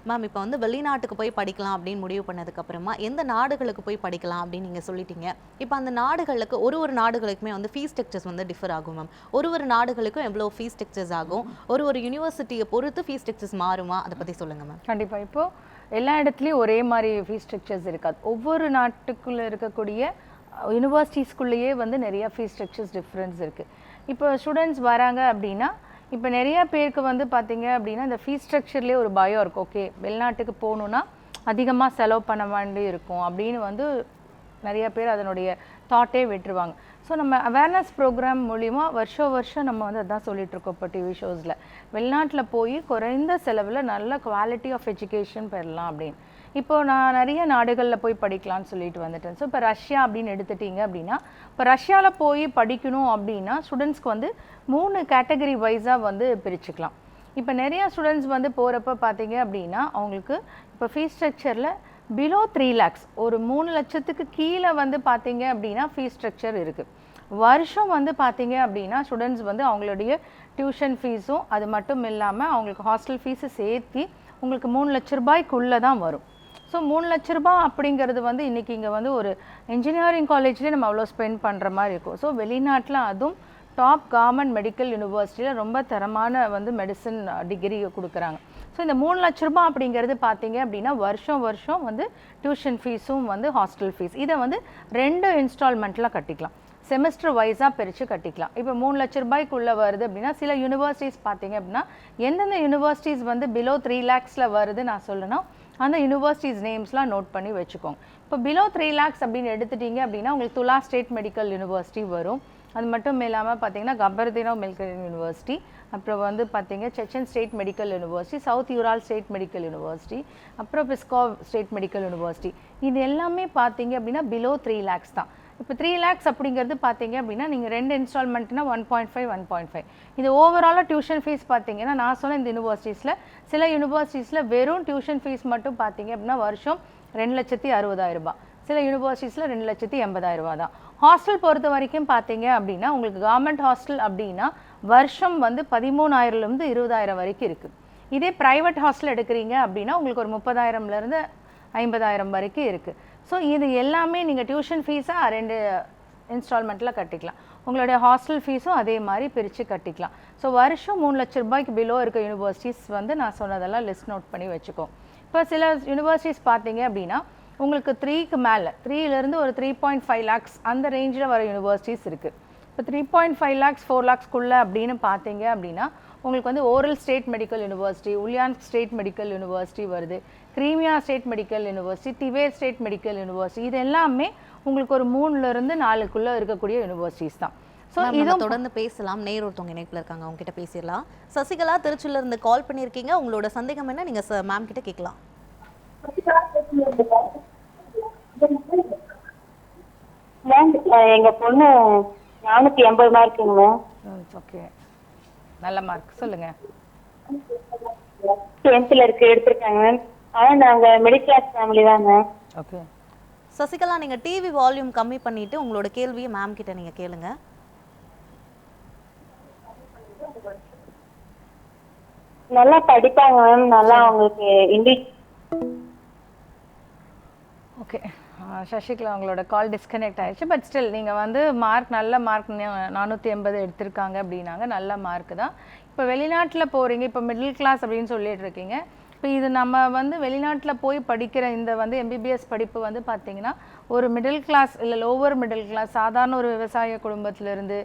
மேம், இப்போ வந்து வெளிநாட்டுக்கு போய் படிக்கலாம் அப்படின்னு முடிவு பண்ணதுக்கப்புறமா எந்த நாடுகளுக்கு போய் படிக்கலாம் அப்படின்னு நீங்கள் சொல்லிட்டீங்க. இப்போ அந்த நாடுகளுக்கு ஒரு நாடுகளுக்குமே வந்து ஃபீஸ் ஸ்ட்ரக்சர்ஸ் வந்து டிஃபர் ஆகும் மேம். ஒரு நாடுகளுக்கும் எவ்வளோ ஃபீஸ் ஸ்ட்ரக்சர்ஸ் ஆகும், ஒரு யூனிவர்சிட்டியை பொறுத்து ஃபீஸ் ஸ்ட்ரக்சர்ஸ் மாறுமா, அதை பற்றி சொல்லுங்கள் மேம். கண்டிப்பாக இப்போது எல்லா இடத்துலையும் ஒரே மாதிரி ஃபீஸ் ஸ்ட்ரக்சர்ஸ் இருக்காது. ஒவ்வொரு நாட்டுக்குள்ளே இருக்கக்கூடிய யூனிவர்சிட்டிஸ்குள்ளேயே வந்து நிறைய ஃபீஸ் ஸ்ட்ரக்சர்ஸ் டிஃப்ரென்ஸ் இருக்குது. இப்போ ஸ்டூடெண்ட்ஸ் வராங்க அப்படின்னா இப்போ நிறைய பேருக்கு வந்து பார்த்தீங்க அப்படின்னா இந்த ஃபீஸ் ஸ்ட்ரக்சர்லேயே ஒரு பயம் இருக்கும். ஓகே, வெளிநாட்டுக்கு போகணுன்னா அதிகமாக செலவு பண்ண வேண்டி இருக்கும் அப்படின்னு வந்து நிறைய பேர் அதனுடைய தாட்டே விட்டுருவாங்க. ஸோ நம்ம அவேர்னஸ் ப்ரோக்ராம் மூலிமா வருஷம் நம்ம வந்து அதான் சொல்லிகிட்ருக்கோம். இப்போ டிவி ஷோஸில் வெளிநாட்டில் போய் குறைந்த செலவில் நல்ல குவாலிட்டி ஆஃப் எஜுகேஷன் பெறலாம் அப்படின்னு. இப்போது நான் நிறைய நாடுகளில் போய் படிக்கலான்னு சொல்லிட்டு வந்துட்டேன். ஸோ இப்போ ரஷ்யா அப்படின்னு எடுத்துட்டிங்க அப்படின்னா, இப்போ ரஷ்யாவில் போய் படிக்கணும் அப்படின்னா ஸ்டூடெண்ட்ஸ்க்கு வந்து 3 கேட்டகரி வைஸாக வந்து பிரிச்சுக்கலாம். இப்போ நிறையா ஸ்டூடெண்ட்ஸ் வந்து போகிறப்ப பார்த்தீங்க அப்படின்னா அவங்களுக்கு இப்போ ஃபீஸ் ஸ்ட்ரக்சரில் பிலோ 3 lakhs ஒரு 3 லட்சத்துக்கு கீழே வந்து பார்த்தீங்க அப்படின்னா ஃபீஸ் ஸ்ட்ரக்சர் இருக்குது. வருஷம் வந்து பார்த்தீங்க அப்படின்னா ஸ்டூடெண்ட்ஸ் வந்து அவங்களுடைய டியூஷன் ஃபீஸும் அது மட்டும் இல்லாமல் அவங்களுக்கு ஹாஸ்டல் ஃபீஸு சேர்த்து உங்களுக்கு 3 லட்ச ரூபாய்க்குள்ளே தான் வரும். ஸோ 3 லட்ச ரூபாய் அப்படிங்கிறது வந்து இன்றைக்கி இங்கே வந்து ஒரு இன்ஜினியரிங் காலேஜ்லேயே நம்ம அவ்வளோ ஸ்பெண்ட் பண்ணுற மாதிரி இருக்கும். ஸோ வெளிநாட்டில் அதுவும் டாப் கவர்மெண்ட் மெடிக்கல் யூனிவர்சிட்டியில் ரொம்ப தரமான வந்து மெடிசன் டிகிரி கொடுக்குறாங்க. ஸோ இந்த 3 லட்ச ரூபாய் அப்படிங்கிறது பார்த்தீங்க அப்படின்னா வருஷம் வந்து டியூஷன் ஃபீஸும் வந்து ஹாஸ்டல் ஃபீஸ் இதை வந்து 2 இன்ஸ்டால்மெண்ட்டில் கட்டிக்கலாம். செமஸ்டர் வைஸாக பிரித்து கட்டிக்கலாம். இப்போ 3 லட்ச ரூபாய்க்குள்ளே வருது அப்படின்னா சில யூனிவர்சிட்டிஸ் பார்த்தீங்க அப்படின்னா எந்தெந்த யூனிவர்சிட்டிஸ் வந்து பிலோ 3 lakhsல வருது நான் சொல்லணும் அந்த யூனிவர்சிட்டிஸ் நேம்ஸ்லாம் நோட் பண்ணி வச்சுக்கோங்க. இப்போ பிலோ 3 lakhs அப்படின்னு எடுத்துட்டீங்க அப்படின்னா உங்களுக்கு துலா ஸ்டேட் மெடிக்கல் யூனிவர்சிட்டி வரும். அது மட்டும் இல்லாமல் பார்த்தீங்கன்னா கபர்தினோ மெடிக்கல் யூனிவர்சிட்டி, அப்புறம் வந்து பார்த்தீங்க Chechen state medical university, south Ural state medical university, அப்புறம் பிஸ்காவ் ஸ்டேட் மெடிக்கல் யூனிவர்சிட்டி. இது எல்லாமே பார்த்தீங்க அப்படின்னா பிலோ 3 lakhs தான். இப்போ 3 lakhs அப்படிங்கிறது பார்த்தீங்க அப்படின்னா நீங்கள் 2 இன்ஸ்டால்மெண்ட்னா 1.5 இது ஓவராலாக டியூஷன் ஃபீஸ் பார்த்தீங்கன்னா நான் சொன்ன இந்த யூனிவர்சிட்டிஸில் சில யூனிவர்சிட்டிஸில் வெறும் டியூஷன் ஃபீஸ் மட்டும் பார்த்தீங்க அப்படின்னா வருஷம் 2,60,000 ரூபாய், சில யூனிவர்சிட்டிஸில் 2,80,000 ரூபா தான். ஹாஸ்டல் பொறுத்த வரைக்கும் பார்த்தீங்க அப்படின்னா உங்களுக்கு கவர்மெண்ட் ஹாஸ்டல் அப்படின்னா வருஷம் வந்து 13,000லேருந்து 20,000 வரைக்கும் இருக்குது. இதே ப்ரைவேட் ஹாஸ்டல் எடுக்கிறீங்க அப்படின்னா உங்களுக்கு ஒரு 30,000லேருந்து 50,000 வரைக்கும் இருக்குது. ஸோ இது எல்லாமே நீங்கள் டியூஷன் ஃபீஸாக 2 இன்ஸ்டால்மெண்ட்டில் கட்டிக்கலாம். உங்களுடைய ஹாஸ்டல் ஃபீஸும் அதே மாதிரி பிரித்து கட்டிக்கலாம். ஸோ வருஷம் 3 லட்ச ரூபாய்க்கு பிலோ இருக்க யூனிவர்சிட்டிஸ் வந்து நான் சொன்னதெல்லாம் லிஸ்ட் நோட் பண்ணி வச்சுக்கோம். இப்போ சில யூனிவர்சிட்டிஸ் பார்த்தீங்க அப்படின்னா உங்களுக்கு 3க்கு மேலே 3லேருந்து ஒரு 3.5 lakhs அந்த ரேஞ்சில் வர யூனிவர்சிட்டிஸ் இருக்குது. இப்போ 3.5 lakhs 4 lakhsக்குள்ளே அப்படின்னு பார்த்தீங்க அப்படின்னா உங்களுக்கு வந்து Orel state medical university, Ulyanovsk state medical university வருது, Crimea state medical university, Tver state medical university. இது எல்லாமே உங்களுக்கு ஒரு 3லேருந்து 4க்குள்ளே இருக்கக்கூடிய யூனிவர்சிட்டிஸ் தான். ஸோ இதை தொடர்ந்து பேசலாம். நேர் ஒருத்தவங்க இணைப்பில் இருக்காங்க, அவங்க கிட்ட பேசிடலாம். சசிகலா திருச்சியில இருந்து கால் பண்ணியிருக்கீங்க. உங்களோட சந்தேகம் என்ன நீங்கள் மேம் கிட்ட கேட்கலாம். எங்க பொண்ணு 480 மார்க்குங்க மேம். ஓகே, நல்ல மார்க் சொல்லுங்க. 10th எடுத்திருக்காங்க மேம். ஆனால் நாங்கள் மிடில் கிளாஸ் ஃபேமிலி தான் மேம். ஓகே சசிகலா, நீங்க டிவி வால்யூம் கம்மி பண்ணிட்டு உங்களோட கேள்வியை மேம் கிட்ட நீங்க கேளுங்க. நல்லா படிப்பாங்க மேம், நல்லா அவங்களுக்கு இங்கிலீஷ். ஓகே சசிகலா, உங்களோட கால் டிஸ்கனெக்ட் ஆயிடுச்சு. பட் ஸ்டில் நீங்கள் வந்து மார்க் நல்ல மார்க் 480 எடுத்திருக்காங்க அப்படின்னாங்க, நல்ல மார்க் தான். இப்போ வெளிநாட்டில் போகிறீங்க, இப்போ மிடில் கிளாஸ் அப்படின்னு சொல்லிட்டு இருக்கீங்க. இப்போ இது நம்ம வந்து வெளிநாட்டில் போய் படிக்கிற இந்த வந்து எம்பிபிஎஸ் படிப்பு வந்து பார்த்திங்கன்னா ஒரு மிடில் கிளாஸ் இல்லை லோவர் மிடில் கிளாஸ் சாதாரண ஒரு விவசாய குடும்பத்திலேருந்து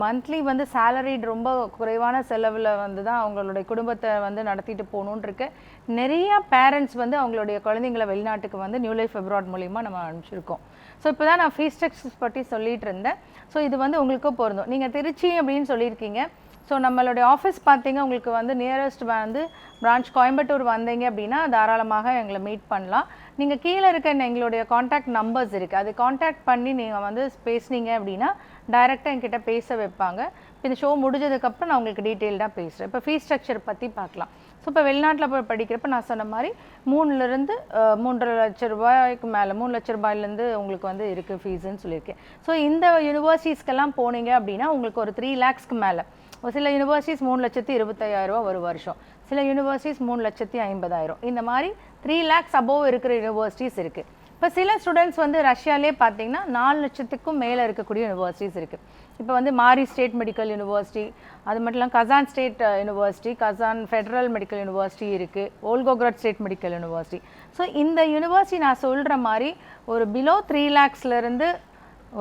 மந்த்லி வந்து சேலரிட் ரொம்ப குறைவான செலவில் வந்து தான் அவங்களுடைய குடும்பத்தை வந்து நடத்திட்டு போகணுன்றிருக்கு. நிறையா பேரண்ட்ஸ் வந்து அவங்களுடைய குழந்தைங்களை வெளிநாட்டுக்கு வந்து நியூ லைஃப் அப்ராட் மூலிமா நம்ம அனுப்பிச்சிருக்கோம். ஸோ இப்போ தான் நான் ஃபீஸ் ஸ்ட்ரக்சர்ஸ் பற்றி சொல்லிகிட்டு இருந்தேன். ஸோ இது வந்து உங்களுக்கும் பொருந்தும். நீங்கள் திருச்சி அப்படின்னு சொல்லியிருக்கீங்க. ஸோ நம்மளுடைய ஆஃபீஸ் பார்த்தீங்க உங்களுக்கு வந்து நியரஸ்ட் வந்து பிரான்ச் கோயம்புத்தூர் வந்தீங்க அப்படின்னா தாராளமாக எங்களை மீட் பண்ணலாம். நீங்கள் கீழே இருக்க எங்களுடைய காண்டாக்ட் நம்பர்ஸ் இருக்குது, அது காண்டாக்ட் பண்ணி நீங்கள் வந்து பேசுனீங்க அப்படின்னா டைரெக்டாக என்கிட்ட பேச வைப்பாங்க. இப்போ இந்த ஷோ முடிஞ்சதுக்கப்புறம் நான் உங்களுக்கு டீட்டெயில்டாக பேசுகிறேன். இப்போ ஃபீஸ் ஸ்ட்ரக்சர் பற்றி பார்க்கலாம். ஸோ இப்போ வெளிநாட்டில் போய் படிக்கிறப்ப நான் சொன்ன மாதிரி 3லேருந்து 3.5 லட்ச ரூபாய்க்கு மேலே 3 லட்ச ரூபாயிலேருந்து உங்களுக்கு வந்து இருக்குது ஃபீஸுன்னு சொல்லியிருக்கேன். ஸோ இந்த யூனிவர்சிட்டிஸ்க்கெல்லாம் போனீங்க அப்படின்னா உங்களுக்கு ஒரு 3 lakhsக்கு மேலே, சில யூனிவர்சிட்டிஸ் 3,25,000 ஒரு வருஷம், சில யூனிவர்சிட்டிஸ் 3,50,000, இந்த மாதிரி 3 lakhs அபோவ் இருக்கிற யூனிவர்சிட்டிஸ் இருக்குது. இப்போ சில ஸ்டூடெண்ட்ஸ் வந்து ரஷ்யாலே பார்த்தீங்கன்னா 4 லட்சத்துக்கும் மேலே இருக்கக்கூடிய யூனிவர்சிட்டிஸ் இருக்குது. இப்போ வந்து மாரி ஸ்டேட் மெடிக்கல் யூனிவர்சிட்டி, அது மட்டும் இல்லாமல் கசான் state university, கசான் federal medical university இருக்குது, ஓல்கோக்ராட் ஸ்டேட் மெடிக்கல் யூனிவர்சிட்டி. ஸோ இந்த யூனிவர்சிட்டி நான் சொல்கிற மாதிரி ஒரு பிலோ 3 lakhsலேருந்து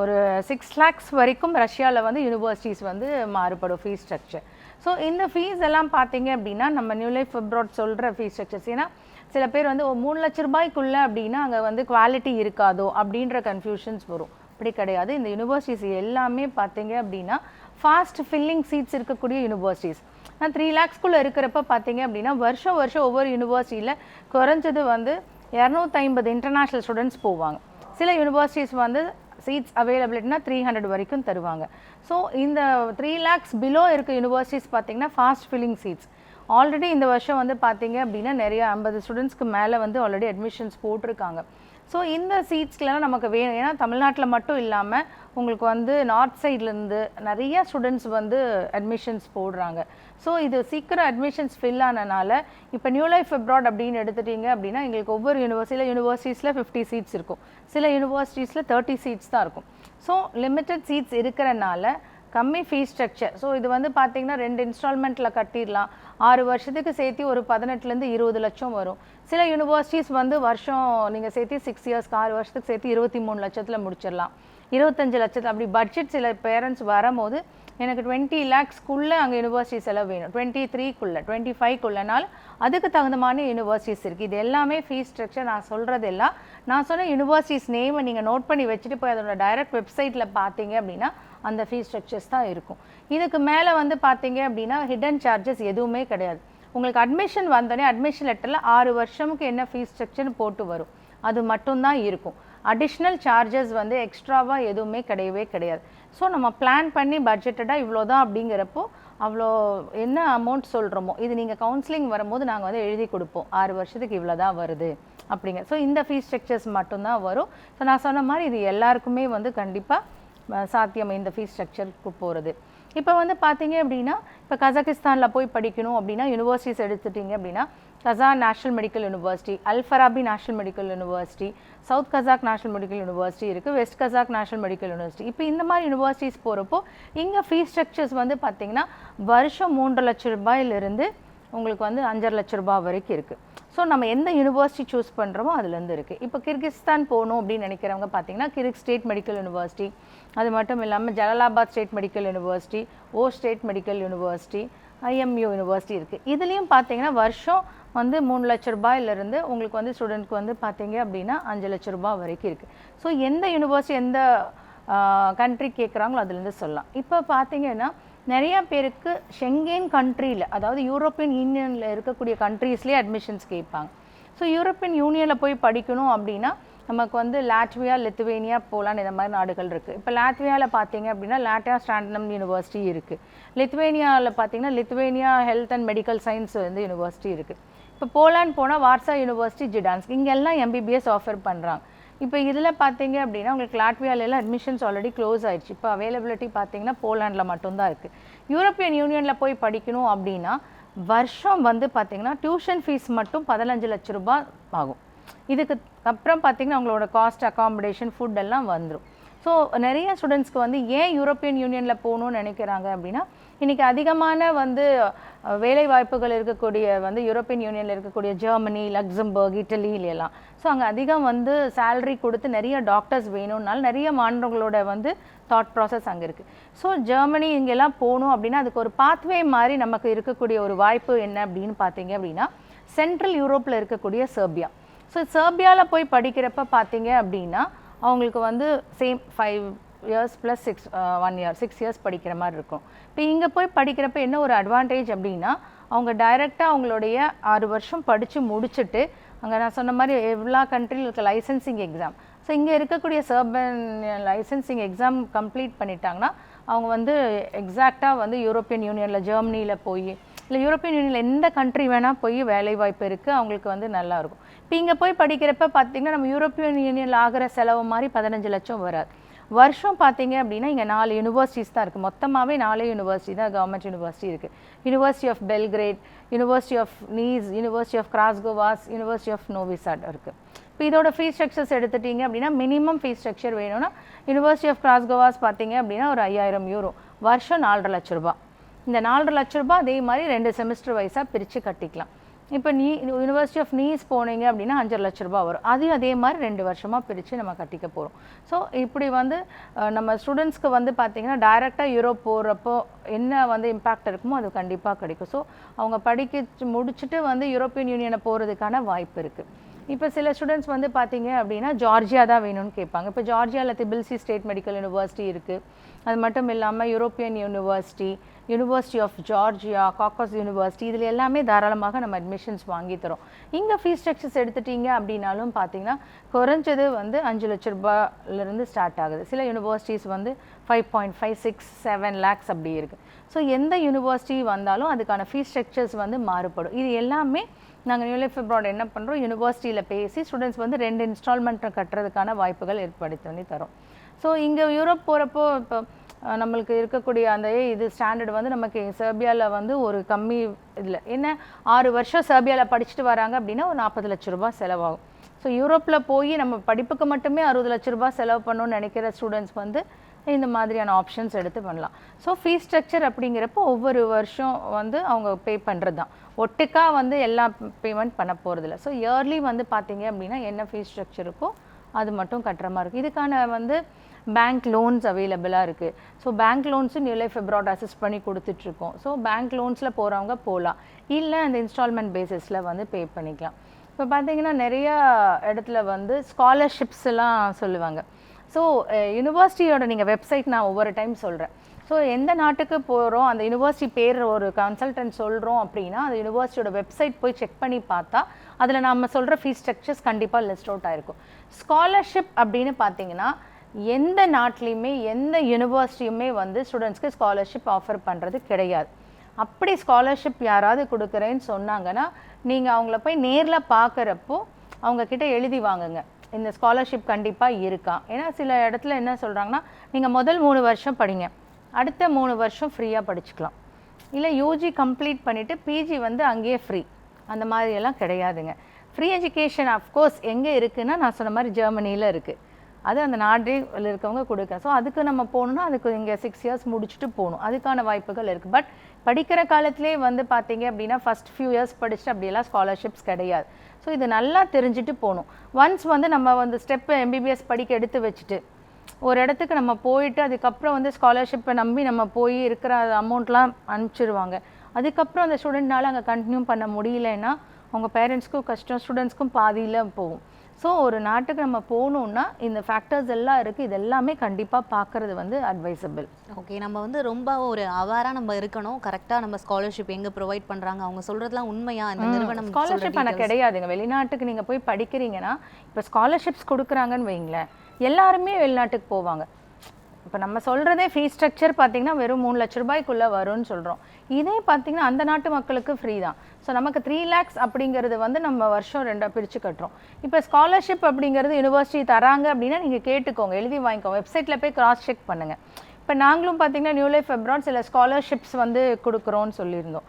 ஒரு 6 lakhs வரைக்கும் ரஷ்யாவில் வந்து யூனிவர்சிட்டிஸ் வந்து மாறுபடும் ஃபீஸ் ஸ்ட்ரக்சர். ஸோ இந்த ஃபீஸ் எல்லாம் பார்த்தீங்க அப்படின்னா நம்ம நியூ லைஃப் அப்ராட் சொல்கிற ஃபீஸ் ஸ்ட்ரக்சர்ஸ். ஏன்னா சில பேர் வந்து 3 லட்ச ரூபாய்க்குள்ளே அப்படின்னா அங்கே வந்து குவாலிட்டி இருக்காதோ அப்படின்ற கன்ஃபியூஷன்ஸ் வரும். அப்படி கிடையாது. இந்த யூனிவர்சிட்டிஸ் எல்லாமே பார்த்தீங்க அப்படின்னா ஃபாஸ்ட் ஃபில்லிங் சீட்ஸ் இருக்கக்கூடிய யூனிவர்சிட்டிஸ். நான் 3 lakhsக்குள்ளே இருக்கிறப்ப பார்த்தீங்க அப்படின்னா வருஷம் ஒவ்வொரு யூனிவர்சிட்டியில் குறைஞ்சது வந்து 250 இன்டர்நேஷ்னல் ஸ்டூடெண்ட்ஸ் போவாங்க. சில யூனிவர்சிட்டிஸ் வந்து சீட்ஸ் அவைலபிலிட்டினா 300 வரைக்கும் தருவாங்க. ஸோ இந்த 3 lakhs பிலோ இருக்க யூனிவர்சிட்டிஸ் பார்த்தீங்கன்னா ஃபாஸ்ட் ஃபில்லிங் சீட்ஸ். ஆல்ரெடி இந்த வருஷம் வந்து பார்த்தீங்க அப்படின்னா நிறைய 50 ஸ்டூடெண்ட்ஸ்க்கு மேலே வந்து ஆல்ரெடி அட்மிஷன்ஸ் போட்டிருக்காங்க. ஸோ இந்த சீட்ஸ்க்கெலாம் நமக்கு வேணும். ஏன்னா தமிழ்நாட்டில் மட்டும் இல்லாமல் உங்களுக்கு வந்து நார்த் சைட்லேருந்து நிறைய ஸ்டூடெண்ட்ஸ் வந்து அட்மிஷன்ஸ் போடுறாங்க. ஸோ இது சீக்கிரம் அட்மிஷன்ஸ் ஃபில் ஆனனால இப்போ நியூ லைஃப் அப்ராட் அப்படின்னு எடுத்துட்டிங்க அப்படின்னா எங்களுக்கு ஒவ்வொரு யூனிவர்சிட்டிஸில் 50 சீட்ஸ் இருக்கும், சில யூனிவர்சிட்டிஸில் 30 சீட்ஸ் தான் இருக்கும். ஸோ லிமிட்டட் சீட்ஸ் இருக்கிறனால கம்மி ஃபீஸ் ஸ்ட்ரக்சர். ஸோ இது வந்து பார்த்தீங்கன்னா 2 இன்ஸ்டால்மெண்ட்டில் கட்டிடலாம். 6 வருஷத்துக்கு சேர்த்து ஒரு 18 to 20 லட்சம் வரும். சில யூனிவர்சிட்டிஸ் வந்து வருஷம் நீங்கள் சேர்த்து 6 இயர்ஸ்க்கு 6 வருஷத்துக்கு சேர்த்து 23 லட்சத்தில் முடிச்சிடலாம், 25 லட்சத்தில். அப்படி பட்ஜெட் சில பேரண்ட்ஸ் வரும்போது எனக்கு 20 lakhsக்குள்ளே அங்கே யூனிவர்சிட்டி செலவு வேணும், 23க்குள்ளே 25க்குள்ளனால அதுக்கு தகுந்தமான யூனிவர்சிட்டிஸ் இருக்குது. இது எல்லாமே ஃபீஸ் ஸ்ட்ரக்சர். நான் சொல்கிறது எல்லாம் நான் சொன்ன யூனிவர்சிட்டிஸ் நேமை நீங்கள் நோட் பண்ணி வச்சுட்டு போய் அதோட டைரக்ட் வெப்சைட்டில் பார்த்தீங்க அப்படின்னா அந்த ஃபீஸ் ஸ்ட்ரக்சர்ஸ் தான் இருக்கும். இதுக்கு மேலே வந்து பார்த்தீங்க அப்படின்னா ஹிடன் சார்ஜஸ் எதுவுமே கிடையாது. உங்களுக்கு அட்மிஷன் வந்தோடனே அட்மிஷன் லெட்டரில் 6 வருஷமுக்கு என்ன ஃபீஸ் ஸ்ட்ரக்சர்னு போட்டு வரும், அது மட்டும்தான் இருக்கும். அடிஷ்னல் சார்ஜஸ் வந்து எக்ஸ்ட்ராவாக எதுவுமே கிடையவே கிடையாது. ஸோ நம்ம பிளான் பண்ணி பட்ஜெட்டடாக இவ்வளோ தான் அப்படிங்கிறப்போ அவ்வளோ என்ன அமௌண்ட் சொல்கிறோமோ இது நீங்கள் கவுன்சிலிங் வரும்போது நாங்கள் வந்து எழுதி கொடுப்போம் 6 வருஷத்துக்கு இவ்வளோ தான் வருது அப்படிங்க. ஸோ இந்த ஃபீஸ் ஸ்ட்ரக்சர்ஸ் மட்டும்தான் வரும். ஸோ நான் சொன்ன மாதிரி இது எல்லாருக்குமே வந்து கண்டிப்பாக சாத்தியம் இந்த ஃபீஸ் ஸ்ட்ரக்சருக்கு போகிறது. இப்போ வந்து பார்த்தீங்க அப்படின்னா இப்போ கஜகிஸ்தானில் போய் படிக்கணும் அப்படின்னா யூனிவர்சிட்டிஸ் எடுத்துட்டிங்க அப்படின்னா Kazan national medical university, Al-Farabi national medical university, south Kazakh national medical university இருக்குது, west Kazakh national medical university. இப்போ இந்த மாதிரி யூனிவர்சிட்டிஸ் போகிறப்போ இங்கே ஃபீஸ் ஸ்ட்ரக்சர்ஸ் வந்து பார்த்திங்கன்னா வருஷம் 3 லட்ச ரூபாயிலிருந்து உங்களுக்கு வந்து 5.5 லட்ச ரூபாய் வரைக்கும் இருக்குது. ஸோ நம்ம எந்த யூனிவர்சிட்டி சூஸ் பண்ணுறோமோ அதுலேருந்து இருக்குது. இப்போ கிர்கிஸ்தான் போகணும் அப்படின்னு நினைக்கிறவங்க பார்த்தீங்கன்னா கிர்கிஸ் ஸ்டேட் மெடிக்கல் யூனிவர்சிட்டி, அது மட்டும் இல்லாமல் Jalalabad state medical university, state medical university, IMU university இருக்குது. இதுலேயும் பார்த்தீங்கன்னா வருஷம் வந்து 3 லட்ச ரூபாயிலிருந்து உங்களுக்கு வந்து ஸ்டூடெண்ட்க்கு வந்து பார்த்தீங்க அப்படின்னா 5 லட்ச ரூபாய் வரைக்கும் இருக்குது. ஸோ எந்த யூனிவர்சிட்டி எந்த கண்ட்ரி கேட்குறாங்களோ அதுலேருந்து சொல்லலாம். இப்போ பார்த்தீங்கன்னா நிறைய பேருக்கு ஷெங்கேன் கண்ட்ரியில், அதாவது யூரோப்பியன் யூனியனில் இருக்கக்கூடிய கண்ட்ரீஸ்லேயே அட்மிஷன்ஸ் கேட்பாங்க. ஸோ யூரோப்பியன் யூனியனில் போய் படிக்கணும் அப்படின்னா நமக்கு வந்து லாட்வியா, லித்துவேனியா, போலாண்ட் இந்த மாதிரி நாடுகள் இருக்குது. இப்போ லாட்வியாவில் பார்த்தீங்க அப்படின்னா லாட்வியா ஸ்டாண்டம் யூனிவர்சிட்டி இருக்குது. லித்துவேனியாவில் பார்த்தீங்கன்னா Lithuania health and medical science வந்து யூனிவர்சிட்டி இருக்குது. இப்போ போலாண்ட் போனால் வார்சா யூனிவர்சிட்டி, ஜிடான்ஸ்க், இங்கெல்லாம் MBBS ஆஃபர் பண்ணுறாங்க. இப்போ இதில் பார்த்தீங்க அப்படின்னா உங்களுக்கு லாட்வியாலெல்லாம் அட்மிஷன்ஸ் ஆல்ரெடி க்ளோஸ் ஆயிடுச்சு. இப்போ அவைலபிலிட்டி பார்த்தீங்கன்னா போலாண்டில் மட்டும்தான் இருக்குது. யூரோப்பியன் யூனியனில் போய் படிக்கணும் அப்படின்னா வருஷம் வந்து பார்த்தீங்கன்னா டியூஷன் ஃபீஸ் மட்டும் 15 லட்ச ரூபாய் ஆகும். இதுக்கு அப்புறம் பார்த்தீங்கன்னா அவங்களோட காஸ்ட், அகாமடேஷன், ஃபுட் எல்லாம் வந்துடும். ஸோ நிறைய ஸ்டூடெண்ட்ஸ்க்கு வந்து ஏன் யூரோப்பியன் யூனியனில் போகணும்னு நினைக்கிறாங்க அப்படின்னா இன்றைக்கி அதிகமான வந்து வேலை வாய்ப்புகள் இருக்கக்கூடிய வந்து யூரோப்பியன் யூனியனில் இருக்கக்கூடிய ஜெர்மனி, லக்சம்பர்க், இட்டலியிலலாம். ஸோ அங்கே அதிகம் வந்து சேலரி கொடுத்து நிறைய டாக்டர்ஸ் வேணும்னால நிறைய மாணவர்களோட வந்து தாட் ப்ராசஸ் அங்கே இருக்குது. ஸோ ஜெர்மனி இங்கெல்லாம் போகணும் அப்படின்னா அதுக்கு ஒரு பாத்வே மாதிரி நமக்கு இருக்கக்கூடிய ஒரு வாய்ப்பு என்ன அப்படின்னு பார்த்தீங்க அப்படின்னா சென்ட்ரல் யூரோப்பில் இருக்கக்கூடிய செர்பியா. ஸோ செர்பியாவில் போய் படிக்கிறப்ப பார்த்தீங்க அப்படின்னா அவங்களுக்கு வந்து சேம் 5 years + 1 year 6 years படிக்கிற மாதிரி இருக்கும். இப்போ இங்கே போய் படிக்கிறப்ப என்ன ஒரு அட்வான்டேஜ் அப்படின்னா அவங்க டைரெக்டாக அவங்களுடைய 6 வருஷம் படித்து முடிச்சுட்டு அங்கே நான் சொன்ன மாதிரி எல்லா கண்ட்ரியில் இருக்க லைசன்சிங் எக்ஸாம், ஸோ இங்கே இருக்கக்கூடிய சர்பன் லைசன்சிங் எக்ஸாம் கம்ப்ளீட் பண்ணிட்டாங்கன்னா அவங்க வந்து எக்ஸாக்டாக வந்து யூரோப்பியன் யூனியனில் ஜெர்மனியில் போய் இல்லை யூரோப்பியன் யூனியனில் எந்த கண்ட்ரி வேணால் போய் வேலை வாய்ப்பு இருக்குது, அவங்களுக்கு வந்து நல்லாயிருக்கும். இப்போ இங்கே போய் படிக்கிறப்ப பார்த்திங்கன்னா நம்ம யூரோப்பியன் யூனியனில் ஆகிற செலவு மாதிரி 15 லட்சம் வராது. வருஷம் பார்த்தீங்க அப்படின்னா இங்கே 4 யூனிவர்சிட்டிஸ் தான் இருக்குது. மொத்தமாகவே 4 யூனிவர்சிட்டி தான் கவர்மெண்ட் யூனிவர்சிட்டி இருக்குது. University of Belgrade, university of Nis, university of Kragujevac, university of Novi Sad இருக்குது. இப்போ இதோட ஃபீஸ் ஸ்ட்ரக்சர்ஸ் எடுத்துட்டிங்க அப்படின்னா மினிமம் ஃபீஸ் ஸ்ட்ரக்சர் வேணும்னா யூனிவர்சிட்டி ஆஃப் கிராஸ்கோவாஸ் பார்த்தீங்க அப்படின்னா ஒரு 5000 யூரோ, வருஷம் 4.5 லட்ச ரூபா. இந்த 4.5 லட்ச ரூபா அதே மாதிரி 2 செமஸ்டர் வைஸாக பிரித்து கட்டிக்கலாம். இப்போ யூனிவர்சிட்டி ஆஃப் நீஸ் போனீங்க அப்படின்னா 5.5 லட்ச ரூபாய் வரும். அதையும் அதே மாதிரி 2 வருஷமாக பிரித்து நம்ம கட்டிக்க போகிறோம். ஸோ இப்படி வந்து நம்ம ஸ்டூடெண்ட்ஸ்க்கு வந்து பார்த்திங்கன்னா டைரெக்டாக யூரோப் போகிறப்போ என்ன வந்து இம்பேக்ட் இருக்குமோ அது கண்டிப்பாக கிடைக்கும். ஸோ அவங்க படிக்க முடிச்சுட்டு வந்து யூரோப்பியன் யூனியனை போகிறதுக்கான வாய்ப்பு இருக்குது. இப்போ சில ஸ்டூடெண்ட்ஸ் வந்து பார்த்தீங்க அப்படின்னா ஜார்ஜியா தான் வேணும்னு கேட்பாங்க. இப்போ ஜார்ஜியாவில் திபில்சி ஸ்டேட் மெடிக்கல் யூனிவர்சிட்டி இருக்குது. அது மட்டும் இல்லாமல் European university, university of Georgia, Caucasus university, இதில் எல்லாமே தாராளமாக நம்ம அட்மிஷன்ஸ் வாங்கி தரோம். இங்கே ஃபீஸ் ஸ்ட்ரக்சர்ஸ் எடுத்துட்டீங்க அப்படின்னாலும் பார்த்தீங்கன்னா குறைஞ்சது வந்து 5 லட்ச ரூபாயிலிருந்து ஸ்டார்ட் ஆகுது. சில யூனிவர்சிட்டிஸ் வந்து 5.5, 6, 7 லேக்ஸ் அப்படி இருக்குது. ஸோ எந்த யூனிவர்சிட்டி வந்தாலும் அதுக்கான ஃபீஸ் ஸ்ட்ரக்சர்ஸ் வந்து மாறுபடும். இது எல்லாமே நாங்கள் நியூ லைஃப் அப்ராட் என்ன பண்ணுறோம், யூனிவர்சிட்டியில் பேசி ஸ்டூடெண்ட்ஸ் வந்து 2 இன்ஸ்டால்மெண்ட்டை கட்டுறதுக்கான வாய்ப்புகள் ஏற்படுத்தி பண்ணி தரோம். ஸோ இங்கே யூரோப் போகிறப்போ இப்போ நம்மளுக்கு இருக்கக்கூடிய அந்த இது ஸ்டாண்டர்ட் வந்து நமக்கு செர்பியாவில் வந்து ஒரு கம்மி இதில் என்ன 6 வருஷம் செர்பியாவில் படிச்சுட்டு வராங்க அப்படின்னா ஒரு 40 லட்ச ரூபாய் செலவாகும். ஸோ யூரோப்பில் போய் நம்ம படிப்புக்கு மட்டுமே 60 லட்ச ரூபாய் செலவு பண்ணணும்னு நினைக்கிற ஸ்டூடெண்ட்ஸ் வந்து இந்த மாதிரியான ஆப்ஷன்ஸ் எடுத்து பண்ணலாம். ஸோ ஃபீஸ் ஸ்ட்ரக்சர் அப்படிங்கிறப்போ ஒவ்வொரு வருஷம் வந்து அவங்க பே பண்ணுறது தான், ஒட்டுக்காக வந்து எல்லா பேமெண்ட் பண்ண போகிறதில்ல. ஸோ இயர்லி வந்து பார்த்தீங்க அப்படின்னா என்ன ஃபீஸ் ஸ்ட்ரக்சர் இருக்கோ அது மட்டும் கட்டுற மாதிரி இருக்குது. இதுக்கான வந்து பேங்க் லோன்ஸ் அவைலபிளாக இருக்குது. ஸோ பேங்க் லோன்ஸும் நியூ லைஃப் அப்ராட் அசிஸ்ட் பண்ணி கொடுத்துட்ருக்கோம். ஸோ பேங்க் லோன்ஸில் போகிறவங்க போகலாம், இல்லை அந்த இன்ஸ்டால்மெண்ட் பேசிஸில் வந்து பே பண்ணிக்கலாம். இப்போ பார்த்தீங்கன்னா நிறையா இடத்துல வந்து ஸ்காலர்ஷிப்ஸ் எல்லாம் சொல்லுவாங்க. ஸோ யூனிவர்சிட்டியோட நீங்கள் வெப்சைட் நான் ஒவ்வொரு டைம் சொல்கிறேன். ஸோ எந்த நாட்டுக்கு போகிறோம், அந்த யூனிவர்சிட்டி பேர் ஒரு கன்சல்டன்ட் சொல்கிறோம் அப்படின்னா அந்த யூனிவர்சிட்டியோட வெப்சைட் போய் செக் பண்ணி பார்த்தா அதில் நம்ம சொல்கிற ஃபீஸ் ஸ்ட்ரக்சர்ஸ் கண்டிப்பாக லிஸ்ட் அவுட் ஆகிருக்கும். ஸ்காலர்ஷிப் அப்படின்னு பார்த்தீங்கன்னா எந்த நாட்டிலையுமே எந்த யூனிவர்சிட்டியுமே வந்து ஸ்டூடெண்ட்ஸ்க்கு ஸ்காலர்ஷிப் ஆஃபர் பண்ணுறது கிடையாது. அப்படி ஸ்காலர்ஷிப் யாராவது கொடுக்குறேன்னு சொன்னாங்கன்னா நீங்கள் அவங்கள போய் நேரில் பார்க்குறப்போ அவங்கக்கிட்ட எழுதி வாங்குங்க, இந்த ஸ்காலர்ஷிப் கண்டிப்பாக இருக்கா. ஏன்னா சில இடத்துல என்ன சொல்கிறாங்கன்னா நீங்கள் முதல் 3 வருஷம் படிங்க, அடுத்த 3 வருஷம் ஃப்ரீயாக படிச்சுக்கலாம், இல்லை யூஜி கம்ப்ளீட் பண்ணிவிட்டு பிஜி வந்து அங்கேயே ஃப்ரீ, அந்த மாதிரியெல்லாம் கிடையாதுங்க. ஃப்ரீ எஜுகேஷன் அஃப்கோர்ஸ் எங்கே இருக்குதுன்னா நான் சொன்ன மாதிரி ஜெர்மனியில் இருக்குது, அது அந்த நாட்டில் இருக்கவங்க கொடுக்க. ஸோ அதுக்கு நம்ம போகணுன்னா அதுக்கு இங்கே 6 இயர்ஸ் முடிச்சுட்டு போகணும், அதுக்கான வாய்ப்புகள் இருக்குது. பட் படிக்கிற காலத்திலே வந்து பார்த்தீங்க அப்படின்னா ஃபஸ்ட் ஃபியூ இயர்ஸ் படிச்சுட்டு அப்படியெல்லாம் ஸ்காலர்ஷிப்ஸ் கிடையாது. ஸோ இது நல்லா தெரிஞ்சுட்டு போகணும். ஒன்ஸ் வந்து நம்ம வந்து ஸ்டெப்பு எம்பிபிஎஸ் படிக்க எடுத்து வச்சுட்டு ஒரு இடத்துக்கு நம்ம போயிட்டு அதுக்கப்புறம் வந்து ஸ்காலர்ஷிப்பை நம்பி நம்ம போய் இருக்கிற அமௌண்ட்லாம் அனுப்பிச்சிடுவாங்க. அதுக்கப்புறம் அந்த ஸ்டூடெண்ட்னால அங்கே கண்டினியூ பண்ண முடியலன்னா அவங்க பேரண்ட்ஸ்க்கும் கஷ்டம், ஸ்டூடெண்ட்ஸ்க்கும் பாதியில் போகும். ஸோ ஒரு நாட்டுக்கு நம்ம போகணுன்னா இந்த ஃபேக்டர்ஸ் எல்லாம் இருக்குது, இது எல்லாமே கண்டிப்பாக பார்க்குறது வந்து அட்வைசபிள். ஓகே, நம்ம வந்து ரொம்ப ஒரு அவேராக நம்ம இருக்கணும். கரெக்டாக நம்ம ஸ்காலர்ஷிப் எங்கே ப்ரொவைட் பண்ணுறாங்க, அவங்க சொல்கிறதுலாம் உண்மையா, இந்த நிறுவனம் ஸ்காலர்ஷிப் ஆனால் கிடையாதுங்க. வெளிநாட்டுக்கு நீங்கள் போய் படிக்கிறீங்கன்னா இப்போ ஸ்காலர்ஷிப்ஸ் கொடுக்குறாங்கன்னு வைங்களேன், எல்லாருமே வெளிநாட்டுக்கு போவாங்க. இப்போ நம்ம சொல்கிறதே ஃபீஸ் ஸ்ட்ரக்சர் பார்த்திங்கன்னா வெறும் 3 லட்ச ரூபாய்க்குள்ளே வரும்னு சொல்கிறோம். இதே பார்த்திங்கன்னா அந்த நாட்டு மக்களுக்கு ஃப்ரீ தான். ஸோ நமக்கு 3 lakhs அப்படிங்கிறது வந்து நம்ம வருஷம் 2 பிரித்து கட்டுறோம். இப்போ ஸ்காலர்ஷிப் அப்படிங்கிறது யூனிவர்சிட்டி தராங்க அப்படின்னா நீங்கள் கேட்டுக்கோங்க, எழுதி வாங்கிக்கோங்க, வெப்சைட்டில் போய் கிராஸ் செக் பண்ணுங்கள். இப்போ நாங்களும் பார்த்திங்கன்னா நியூ லைஃப் அப்ராட் சில ஸ்காலர்ஷிப்ஸ் வந்து கொடுக்குறோன்னு சொல்லியிருந்தோம்.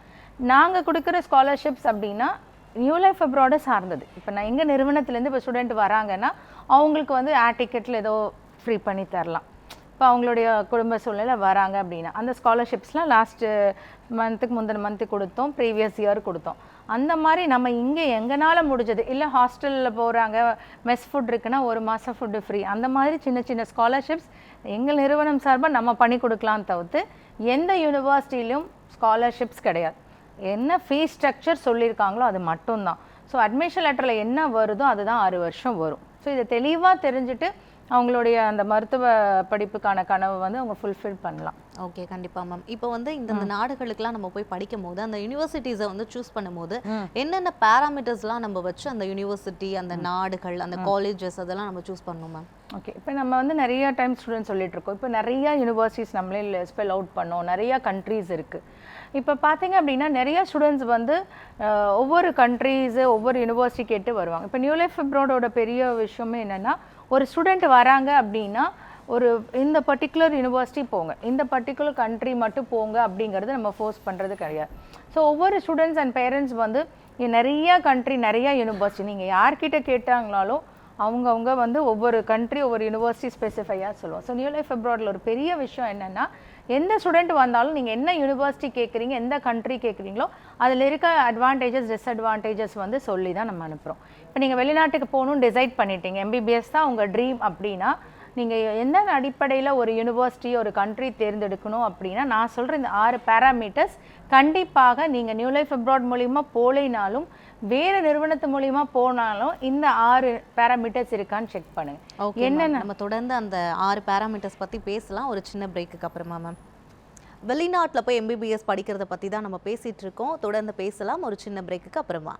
நாங்கள் கொடுக்குற ஸ்காலர்ஷிப்ஸ் அப்படின்னா நியூ லைஃப் அப்ராடை சார்ந்தது. இப்போ நான் எங்கள் நிறுவனத்துலேருந்து இப்போ ஸ்டூடெண்ட் வராங்கன்னா அவங்களுக்கு வந்து ஏர் டிக்கெட்டில் ஏதோ ஃப்ரீ பண்ணி தரலாம். இப்போ அவங்களுடைய குடும்ப சூழ்நிலை வராங்க அப்படின்னா அந்த ஸ்காலர்ஷிப்ஸ்லாம் லாஸ்ட்டு மந்த்துக்கு முந்தின மந்த்து கொடுத்தோம், ப்ரீவியஸ் இயர் கொடுத்தோம். அந்த மாதிரி நம்ம இங்கே எங்களால் முடிஞ்சது, இல்லை ஹாஸ்டலில் போகிறாங்க மெஸ் ஃபுட் இருக்குன்னா 1 மாதம் ஃபுட்டு ஃப்ரீ, அந்த மாதிரி சின்ன சின்ன ஸ்காலர்ஷிப்ஸ் எங்கள் நிறுவனம் சார்பாக நம்ம பண்ணி கொடுக்கலாம். தவிர்த்து எந்த யூனிவர்சிட்டியிலும் ஸ்காலர்ஷிப்ஸ் கிடையாது. என்ன ஃபீஸ் ஸ்ட்ரக்சர் சொல்லியிருக்காங்களோ அது மட்டும்தான். ஸோ அட்மிஷன் லெட்டரில் என்ன வருதோ அதுதான் 6 வருஷம் வரும். ஸோ இதை தெளிவாக தெரிஞ்சுட்டு அவங்களுடைய அந்த மருத்துவ படிப்புக்கான கனவு வந்து அவங்க ஃபுல்ஃபில் பண்ணலாம். ஓகே, கண்டிப்பாக மேம். இப்போ வந்து இந்த நாடுகளுக்கெல்லாம் நம்ம போய் படிக்கும் போது அந்த யூனிவர்சிட்டிஸை வந்து சூஸ் பண்ணும்போது என்னென்ன பேராமீட்டர்ஸ்லாம் நம்ம வச்சு அந்த யூனிவர்சிட்டி, அந்த நாடுகள், அந்த காலேஜஸ் அதெல்லாம் நம்ம சூஸ் பண்ணணும் மேம்? ஓகே, இப்போ நம்ம வந்து நிறைய டைம் ஸ்டூடெண்ட்ஸ் சொல்லிட்டு இருக்கோம். இப்போ நிறைய யூனிவர்சிட்டிஸ் நம்மளே ஸ்பெல் அவுட் பண்ணோம், நிறையா கண்ட்ரீஸ் இருக்குது. இப்போ பார்த்தீங்க அப்படின்னா நிறைய ஸ்டூடெண்ட்ஸ் வந்து ஒவ்வொரு கண்ட்ரீஸு ஒவ்வொரு யூனிவர்சிட்டி கேட்டு வருவாங்க. இப்போ நியூ லைஃப் அப்ராடோட பெரிய விஷயமே என்னென்னா, ஒரு ஸ்டூடெண்ட் வராங்க அப்படின்னா ஒரு இந்த பர்டிகுலர் யூனிவர்சிட்டி போங்க, இந்த பர்டிகுலர் கண்ட்ரி மட்டும் போங்க அப்படிங்கிறது நம்ம ஃபோர்ஸ் பண்ணுறது கிடையாது. ஸோ ஒவ்வொரு ஸ்டூடெண்ட்ஸ் அண்ட் பேரண்ட்ஸ் வந்து நிறைய கண்ட்ரி நிறைய யூனிவர்சிட்டி நீங்கள் யார்கிட்ட கேட்டாங்கனாலும் அவங்கவுங்க வந்து ஒவ்வொரு கண்ட்ரி ஒவ்வொரு யூனிவர்சிட்டி ஸ்பெசிஃபையாக சொல்லுவோம். ஸோ நியூ லைஃப் அப்ராடில் ஒரு பெரிய விஷயம் என்னென்னா, எந்த ஸ்டூடெண்ட் வந்தாலும் நீங்கள் என்ன யூனிவர்சிட்டி கேட்குறீங்க, எந்த கண்ட்ரி கேட்குறீங்களோ அதில் இருக்க அட்வான்டேஜஸ் டிஸ்அட்வான்டேஜஸ் வந்து சொல்லி தான் நம்ம அனுப்புகிறோம். இப்போ நீங்கள் வெளிநாட்டுக்கு போகணும்னு டிசைட் பண்ணிட்டீங்க, எம்பிபிஎஸ் தான் உங்கள் ட்ரீம் அப்படின்னா, நீங்கள் எந்த அடிப்படையில் ஒரு யூனிவர்சிட்டி ஒரு கண்ட்ரி தேர்ந்தெடுக்கணும் அப்படின்னா, நான் சொல்கிற இந்த 6 பேராமீட்டர்ஸ் கண்டிப்பாக நீங்கள் நியூ லைஃப் அப்ராட் மூலிமா போலைனாலும் வேறு நிறுவனத்து மூலிமா போனாலும் இந்த 6 பேராமீட்டர்ஸ் இருக்கான்னு செக் பண்ணுங்கள். ஓகே, என்னென்ன நம்ம தொடர்ந்து அந்த 6 பேராமீட்டர்ஸ் பற்றி பேசலாம் ஒரு சின்ன பிரேக்குக்கு அப்புறமா. மேம், வெளிநாட்டில் போய் எம்பிபிஎஸ் படிக்கிறத பற்றி தான் நம்ம பேசிகிட்டு இருக்கோம். தொடர்ந்து பேசலாம் ஒரு சின்ன பிரேக்குக்கு அப்புறமா.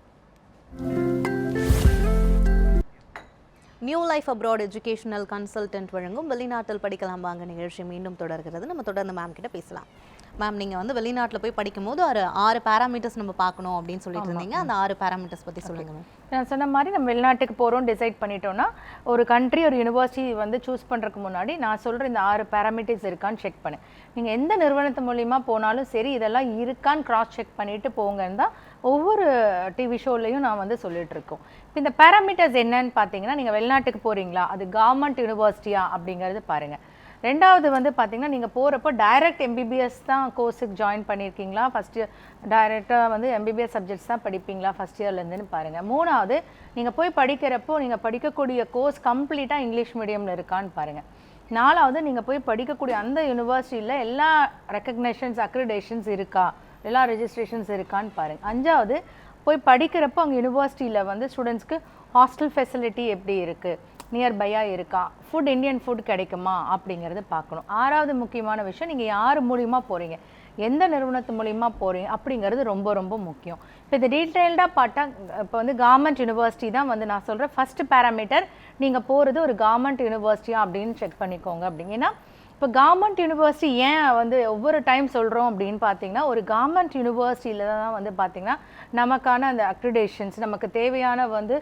New life abroad educational consultant வழங்கும் வெளிநாட்டில் படிக்கலாம் வாங்க நிகழ்ச்சி மீண்டும் தொடர்கிறது. நம்ம தொடர்ந்து மேம் கிட்ட பேசலாம். மேம், நீங்கள் வந்து வெளிநாட்டில் போய் படிக்கும்போது ஒரு 6 பேராமீட்டர்ஸ் நம்ம பார்க்கணும் அப்படின்னு சொல்லிட்டு இருந்தீங்க. அந்த 6 பேராமீட்டர்ஸ் பற்றி சொல்லுங்கள் மேம். நான் சொன்ன மாதிரி நம்ம வெளிநாட்டுக்கு போகிறோம் டிசைட் பண்ணிட்டோன்னா, ஒரு கண்ட்ரி ஒரு யூனிவர்சிட்டி வந்து சூஸ் பண்ணுறதுக்கு முன்னாடி நான் சொல்கிற இந்த 6 பேராமீட்டர்ஸ் இருக்கான்னு செக் பண்ணு. நீங்கள் எந்த நிறுவனத்து மூலிமா போனாலும் சரி, இதெல்லாம் இருக்கான்னு கிராஸ் செக் பண்ணிவிட்டு போங்கன்னு தான் ஒவ்வொரு டிவி ஷோலையும் நான் வந்து சொல்லிட்டு இருக்கோம். இப்போ இந்த பேராமீட்டர்ஸ் என்னன்னு பார்த்தீங்கன்னா, நீங்கள் வெளிநாட்டுக்கு போகிறீங்களா, அது கவர்மெண்ட் யூனிவர்சிட்டியா அப்படிங்கிறது பாருங்கள். ரெண்டாவது வந்து பார்த்தீங்கன்னா, நீங்கள் போகிறப்போ டைரக்ட் எம்பிபிஎஸ் தான் கோர்ஸுக்கு ஜாயின் பண்ணியிருக்கீங்களா, ஃபஸ்ட் இயர் டைரெக்டாக வந்து எம்பிபிஎஸ் சப்ஜெக்ட்ஸ் தான் படிப்பீங்களா ஃபஸ்ட் இயர்லேருந்துன்னு பாருங்கள். மூணாவது, நீங்கள் போய் படிக்கிறப்போ நீங்கள் படிக்கக்கூடிய கோர்ஸ் கம்ப்ளீட்டாக இங்கிலீஷ் மீடியமில் இருக்கான்னு பாருங்கள். நாலாவது, நீங்கள் போய் படிக்கக்கூடிய அந்த யூனிவர்சிட்டியில் எல்லா ரெக்கக்னேஷன்ஸ் அக்ரிடேஷன்ஸ் இருக்கா, எல்லா ரெஜிஸ்ட்ரேஷன்ஸ் இருக்கான்னு பாருங்கள். அஞ்சாவது, போய் படிக்கிறப்போ அங்கே யூனிவர்சிட்டியில் வந்து ஸ்டூடெண்ட்ஸ்க்கு ஹாஸ்டல் ஃபெசிலிட்டி எப்படி இருக்குது, நியர்பையாக இருக்கா, ஃபுட் இந்தியன் ஃபுட் கிடைக்குமா அப்படிங்கிறத பார்க்கணும். ஆறாவது முக்கியமான விஷயம், நீங்கள் யார் மூலிமா போகிறீங்க, எந்த நிறுவனத்து மூலிமா போகிறீங்க அப்படிங்கிறது ரொம்ப ரொம்ப முக்கியம். இப்போ இது டீட்டெயில்டாக பார்த்தா, இப்போ வந்து கவர்மெண்ட் யூனிவர்சிட்டி தான் வந்து நான் சொல்கிறேன் ஃபஸ்ட்டு பேராமீட்டர். நீங்கள் போகிறது ஒரு கவர்மெண்ட் யூனிவர்சிட்டியா அப்படின்னு செக் பண்ணிக்கோங்க. அப்படிங்கன்னா இப்போ கவர்மெண்ட் யூனிவர்சிட்டி ஏன் வந்து ஒவ்வொரு டைம் சொல்கிறோம் அப்படின்னு பார்த்தீங்கன்னா, ஒரு கவர்மெண்ட் யூனிவர்சிட்டியில் தான் வந்து பார்த்திங்கன்னா நமக்கான அந்த அக்ரிடேஷன்ஸ், நமக்கு தேவையான வந்து